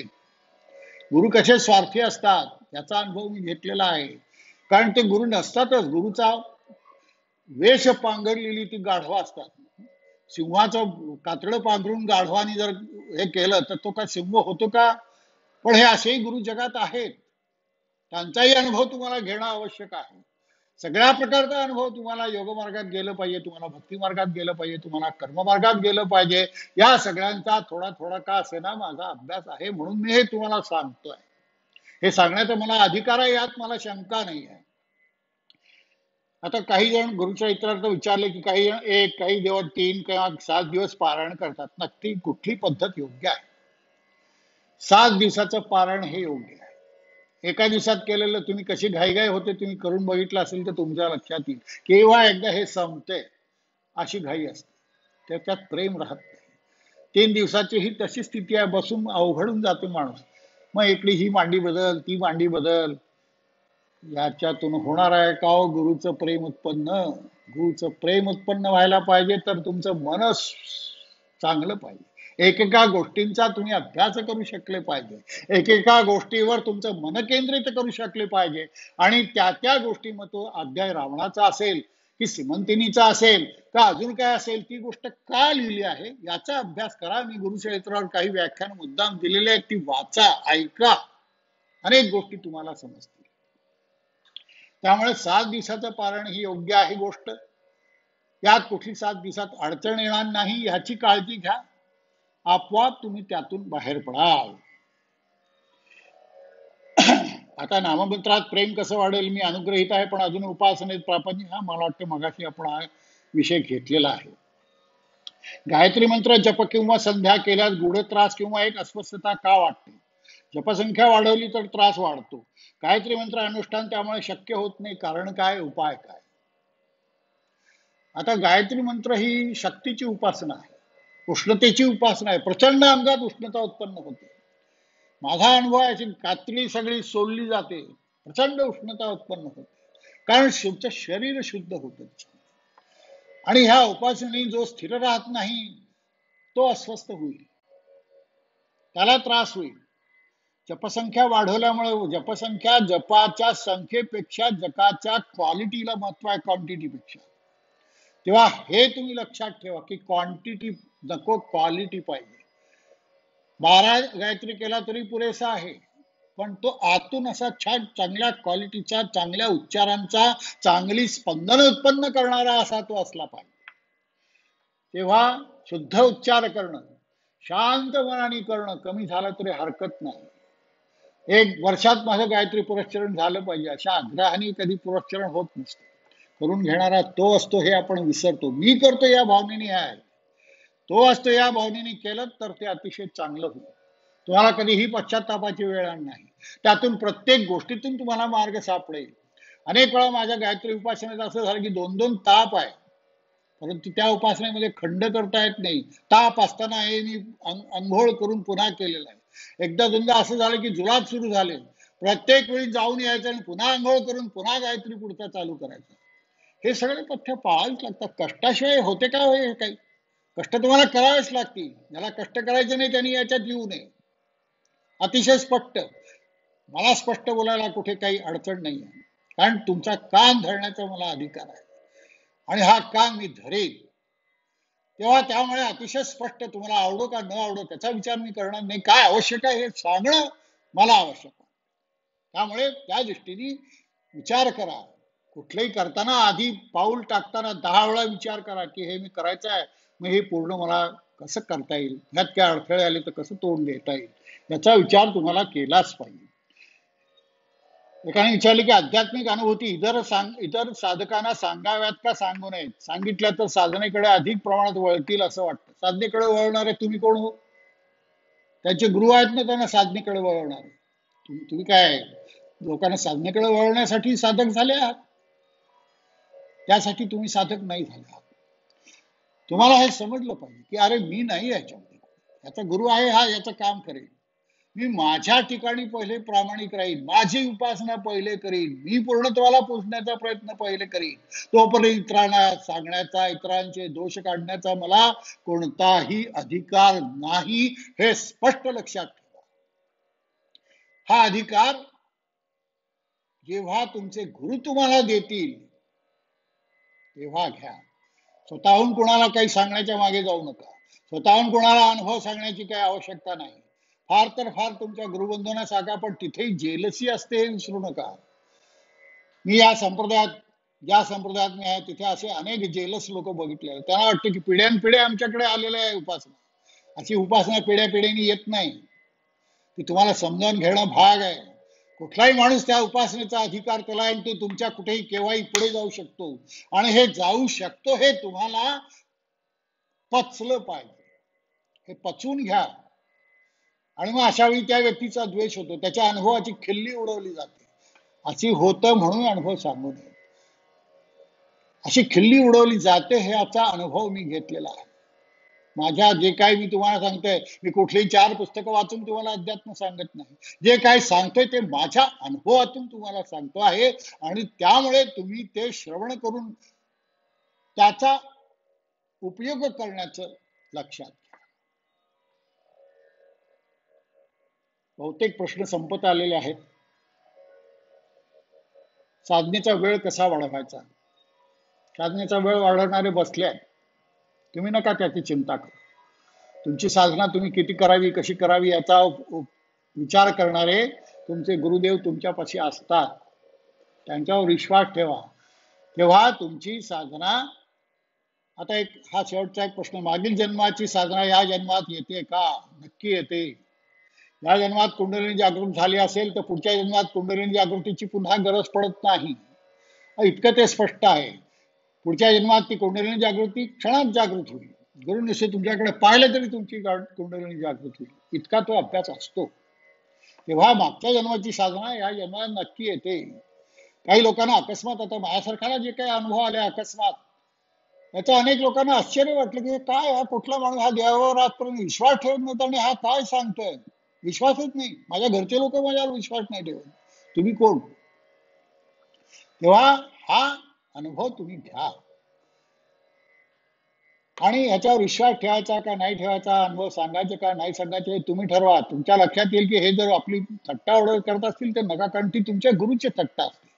गुरु कसे स्वार्थी असतात याचा अनुभव मी घेतलेला आहे. कारण ते गुरु नसतातच, गुरुचा वेश पांघरलेली ती गाढवा असतात. सिंहाचं कातडं पांघरून गाढवानी जर हे केलं तर तो काय सिंह होतो का? पण हे असेही गुरु जगात आहेत, त्यांचाही अनुभव तुम्हाला घेणं आवश्यक आहे. सगळ्या प्रकारचा अनुभव तुम्हाला योग मार्गात गेलं पाहिजे, तुम्हाला भक्ती मार्गात गेलं पाहिजे, तुम्हाला कर्म मार्गात गेलं पाहिजे. या सगळ्यांचा थोडा थोडा का असेना माझा अभ्यास आहे, म्हणून मी हे तुम्हाला सांगतोय. हे सांगण्याचा मला अधिकार आहे, यात मला शंका नाही आहे. आता काही जण गुरुच्या इतरार्थ विचारले की काही जण एक, काही देव 3 किंवा 7 दिवस पारायण करतात. नक्की कुठली पद्धत योग्य आहे? 7 दिवसाचं पारायण हे योग्य आहे. एका दिवसात केलेलं तुम्ही कशी घाईघाई होते तुम्ही करून बघितलं असेल तर तुमच्या लक्षात येईल. केव्हा एकदा हे संपते अशी घाई असते, त्याच्यात प्रेम राहत नाही. 3 दिवसाची ही तशी स्थिती आहे, बसून अवघडून जातो माणूस. मग इकडे ही मांडी बदल, ती मांडी बदल, याच्यातून होणार आहे का हो गुरुचं प्रेम उत्पन्न? गुरुचं प्रेम उत्पन्न व्हायला पाहिजे तर तुमचं मनच चांगलं पाहिजे. एकेका गोष्टींचा तुम्ही अभ्यास करू शकले पाहिजे, एकेका गोष्टीवर तुमचं मन केंद्रित करू शकले पाहिजे. आणि त्या त्या गोष्टी मग तो अध्याय रावणाचा असेल की श्रीमंतिनीचा असेल का अजून काय असेल, ती गोष्ट का लिहिली आहे याचा अभ्यास करा. मी गुरुचरित्रावर काही व्याख्यान मुद्दाम दिलेले आहेत, ती वाचा, ऐका, अनेक गोष्टी तुम्हाला समजतील. त्यामुळे 7 दिवसाचं पारायण ही योग्य आहे गोष्ट. यात कुठली 7 दिवसात अडचण येणार नाही ह्याची काळजी घ्या, आपोआप तुम्ही त्यातून बाहेर पडाल. आता नाममंत्रात प्रेम कसं वाढेल? मी अनुग्रहित आहे पण अजून उपासनेत प्रापंचिक, हा मला वाटतं मगाशी आपण हा विषय घेतलेला आहे. गायत्री मंत्र जप किंवा संध्या केल्यास गुढ त्रास किंवा एक अस्वस्थता का वाटते? जपसंख्या वाढवली तर त्रास वाढतो. गायत्री मंत्र अनुष्ठान त्यामुळे शक्य होत नाही, कारण काय, उपाय काय? आता गायत्री मंत्र ही शक्तीची उपासना आहे, उष्णतेची उपासना आहे. प्रचंड अंगात उष्णता उत्पन्न होते. माझा अनुभव आहे, कातडी सगळी सोडली जाते, प्रचंड उष्णता उत्पन्न होते, कारण तुमचं शरीर शुद्ध होतं. आणि ह्या उपासनेने जो स्थिर राहत नाही तो अस्वस्थ होईल, त्याला त्रास होईल. जपसंख्या वाढवल्यामुळे, जपसंख्या जपाच्या संख्येपेक्षा जगाच्या क्वालिटीला महत्व आहे, क्वांटिटीपेक्षा. तेव्हा हे तुम्ही लक्षात ठेवा की क्वांटिटी नको, क्वालिटी पाहिजे. 12 गायत्री केला तरी पुरेसा आहे, पण तो आतून असा छान चांगल्या क्वालिटीचा, चांगल्या उच्चारांचा, चांगली स्पंदन उत्पन्न करणारा असा तो असला पाहिजे. तेव्हा शुद्ध उच्चार करणं, शांत मनाने करणं, कमी झालं तरी हरकत नाही. 1 वर्षात माझं गायत्री पुरस्चरण झालं पाहिजे अशा आग्रहाने कधी पुरस्चरण होत नसतं. करून घेणारा तो असतो हे आपण विसरतो. मी करतो या भावनेने आहे, तो असतो या भावनेने केलं तर ते अतिशय चांगलं होईल. तुम्हाला कधीही पश्चातापाची वेळ येणार नाही. त्यातून प्रत्येक गोष्टीतून तुम्हाला मार्ग सापडेल. अनेक वेळा माझ्या गायत्री उपासनेत असं झालं की 2-2 ताप आहे, परंतु त्या उपासनेमध्ये खंड करता येत नाही. ताप असताना हे मी अंघोळ करून पुन्हा केलेलं आहे. एकदा दोनदा असं झालं की जुलाब सुरू झाले, प्रत्येक वेळी जाऊन यायचं आणि पुन्हा अंघोळ करून पुन्हा गायत्री पुढचा चालू करायचा. हे सगळे पथ्य पाळावीच लागतात. कष्टाशिवाय होते का हे काही? कष्ट तुम्हाला करावेच लागतील. ज्याला कष्ट करायचे नाही त्यांनी याच्यात येऊ नये. अतिशय स्पष्ट, मला स्पष्ट बोलायला कुठे काही अडचण नाही आहे, कारण तुमचा कान धरण्याचा मला अधिकार आहे आणि हा कान मी धरेन. तेव्हा त्यामुळे अतिशय स्पष्ट, तुम्हाला आवडो का न आवडो त्याचा विचार मी करणार नाही. काय आवश्यक आहे हे सांगणं मला आवश्यक आहे. त्यामुळे त्या दृष्टीने विचार करा. कुठलंही करताना आधी पाऊल टाकताना 10 वेळा विचार करा की हे मी करायचं आहे, मग हे पूर्ण मला कसं करता येईल, ह्यात काय अडथळे आले तर कसं तोंड देता येईल, याचा विचार तुम्हाला केलाच पाहिजे. एकाने विचारले की आध्यात्मिक अनुभूती इतर साधकांना सांगाव्यात का सांगू नयेत, सांगितल्या तर साधनेकडे अधिक प्रमाणात वळतील असं वाटतं. साधनेकडे वळणारे तुम्ही कोण हो? त्यांचे गुरु आहेत ना त्यांना साधनेकडे वळवणारे. तुम्ही काय लोकांना साधनेकडे वळवण्यासाठी साधक झाले आहात? त्यासाठी तुम्ही साधक नाही झाले आहात. तुम्हाला हे समजलं पाहिजे की अरे मी नाही याच्यामध्ये, याचा गुरु आहे, हा याचं काम करेल. मी माझ्या ठिकाणी पहिले प्रामाणिक राहीन, माझी उपासना पहिले करीन, मी पूर्णत्वाला पोचण्याचा प्रयत्न पहिले करीन. तोपर्यंत इतरांना सांगण्याचा, इतरांचे दोष काढण्याचा मला कोणताही अधिकार नाही, हे स्पष्ट लक्षात ठेवा. हा अधिकार जेव्हा तुमचे गुरु तुम्हाला देतील तेव्हा घ्या. स्वतःहून कोणाला काही सांगण्याच्या मागे जाऊ नका. स्वतःहून कोणाला अनुभव सांगण्याची काही आवश्यकता नाही. फार तर फार तुमच्या गुरुबंधूंना सांगा, पण तिथेही जेलसी असते हे विसरू नका. मी या संप्रदायात, ज्या संप्रदायात मी आहे तिथे असे अनेक जेलस लोक बघितले. त्यांना वाटतं की पिढ्यानपिढ्या आमच्याकडे आलेल्या आहे उपासना. अशी उपासना पिढ्यापिढ्यांनी येत नाही. ती तुम्हाला समजावून घेणं भाग आहे. कुठलाही माणूस त्या उपासनेचा अधिकार त्याला आहे, तो तुमच्या कुठेही केव्हाही पुढे जाऊ शकतो. आणि हे जाऊ शकतो हे तुम्हाला पचलं पाहिजे. हे पचवून घ्या. आणि मग अशा वेळी त्या व्यक्तीचा द्वेष होतो, त्याच्या अनुभवाची खिल्ली उडवली जाते. अशी होतं म्हणून अनुभव सांगू नये. अशी खिल्ली उडवली जाते हे याचा अनुभव मी घेतलेला आहे. माझ्या जे काही मी तुम्हाला सांगतोय, मी कुठलीही 4 पुस्तकं वाचून तुम्हाला अध्यात्म सांगत नाही. जे काही सांगतोय ते माझ्या अनुभवातून तुम्हाला सांगतो आहे. आणि त्यामुळे तुम्ही ते श्रवण करून त्याचा उपयोग करण्याचं लक्षात घ्या. बहुतेक प्रश्न संपत आलेले आहेत. साधनेचा वेळ कसा वाढवायचा? साधनेचा वेळ वाढवणारे बसले आहेत. तुम्ही नका त्याची चिंता करू. तुमची साधना तुम्ही किती करावी, कशी करावी याचा विचार करणारे तुमचे गुरुदेव तुमच्यापाशी असतात. त्यांच्यावर विश्वास ठेवा. तेव्हा तुमची साधना, आता एक हा शेवटचा एक प्रश्न, मागील जन्माची साधना या जन्मात येते का? नक्की येते. या जन्मात कुंडलिनी जागृत झाली असेल तर पुढच्या जन्मात कुंडलिनी जागृतीची पुन्हा गरज पडत नाही. इतकं ते स्पष्ट आहे. पुढच्या जन्मात ती कुंडलिनी जागृती क्षणात जागृत होईल. गुरु निश्चित तुमच्याकडे पाहिलं तरी तुमची कुंडलिनी जागृत होईल, इतका तो अभ्यास असतो. तेव्हा मागच्या जन्माची साधना या जन्मात नक्की येते. काही लोकांना अकस्मात, आता माझ्यासारख्याला जे काही अनुभव आले अकस्मात, याचा अनेक लोकांना आश्चर्य वाटलं की काय, हा कुठला माणूस, हा देवावर आजपर्यंत विश्वास ठेवत नव्हता आणि हा काय सांगतोय. विश्वासच नाही. माझ्या घरचे लोक माझ्यावर विश्वास नाही ठेवत. तुम्ही कोण? तेव्हा हा अनुभव तुम्ही घ्या आणि याच्यावर विश्वास ठेवायचा का नाही ठेवायचा, अनुभव सांगायचे का नाही सांगायचे हे तुम्ही ठरवा. तुमच्या लक्षात येईल की हे जर आपली थट्टा ओढ करत असतील तर नका, कारण ती तुमच्या गुरुची थट्टा असते.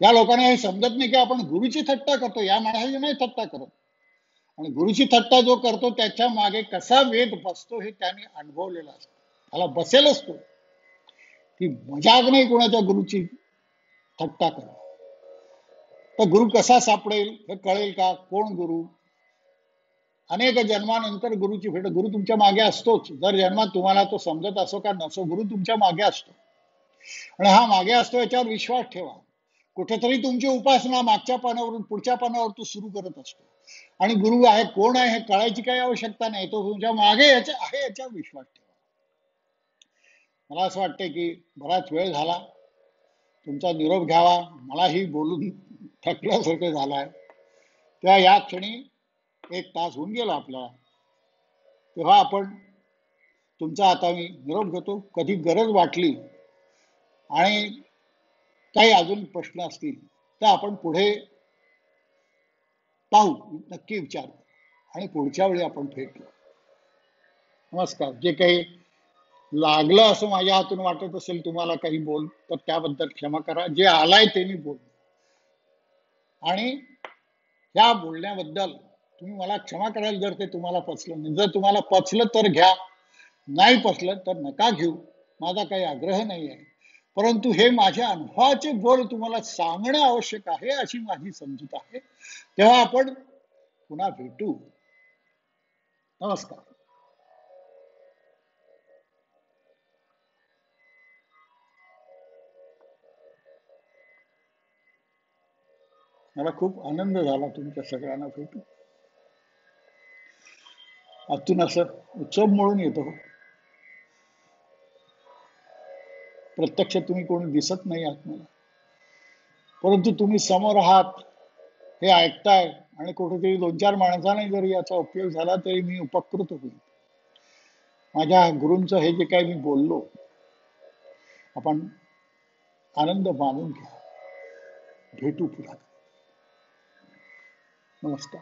या लोकांना हे समजत नाही की आपण गुरुची थट्टा करतो, या माणसाची नाही थट्टा करत. आणि गुरुची थट्टा जो करतो त्याच्या मागे कसा वेध बसतो हे त्याने अनुभवलेला असतो. त्याला बसेलच तो. ती मजाक नाही कोणाच्या गुरुची थट्टा करा. तर गुरु कसा सापडेल हे कळेल का? कोण गुरु? अनेक जन्मानंतर गुरुची भेट. गुरु तुमच्या मागे असतोच. जर जन्मात तुम्हाला तो समजत असो का नसो, गुरु तुमच्या मागे असतो. आणि हा मागे असतो याच्यावर विश्वास ठेवा. कुठेतरी तुमची उपासना मागच्या पानावरून पुढच्या पानावर तो सुरू करत असतो. आणि गुरु आहे कोण आहे हे कळायची काही आवश्यकता नाही, तो तुमच्या मागे आहे याच्यावर विश्वास ठेवा. मला असं वाटतंय की बराच वेळ झाला. तुमचा निरोप घ्यावा, मलाही बोलून थकल्यासारखं झालाय. तेव्हा या क्षणी 1 तास होऊन गेला आपला. तेव्हा आपण तुमचा आता मी निरोप घेतो. कधी गरज वाटली आणि काही अजून प्रश्न असतील तर आपण पुढे पाहू, नक्की विचार आणि पुढच्या वेळी आपण भेटू. नमस्कार. जे काही लागलं असं माझ्या हातून वाटत असेल तुम्हाला काही बोल, तर त्याबद्दल क्षमा करा. जे आलाय ते मी बोल, आणि ह्या बोलण्याबद्दल तुम्ही मला क्षमा कराल जर ते तुम्हाला पचलं नाही. जर तुम्हाला पचलं तर घ्या, नाही पचलं तर नका घेऊ. माझा काही आग्रह नाही आहे. परंतु हे माझ्या अनुभवाचे बोल तुम्हाला सांगणं आवश्यक आहे अशी माझी समजूत आहे. तेव्हा आपण पुन्हा भेटू. नमस्कार. मला खूप आनंद झाला तुमच्या सगळ्यांना भेटून. आतून असं उत्सव म्हणून येतो. प्रत्यक्ष तुम्ही कोणी दिसत नाही आहात मला, परंतु तुम्ही समोर आहात, हे ऐकताय, आणि कुठेतरी दोन चार माणसाने जरी याचा उपयोग झाला तरी मी उपकृत होईल. माझ्या गुरूंचं हे जे काही मी बोललो, आपण आनंद मानून घ्या. भेटू पुन्हा. नमस्कार.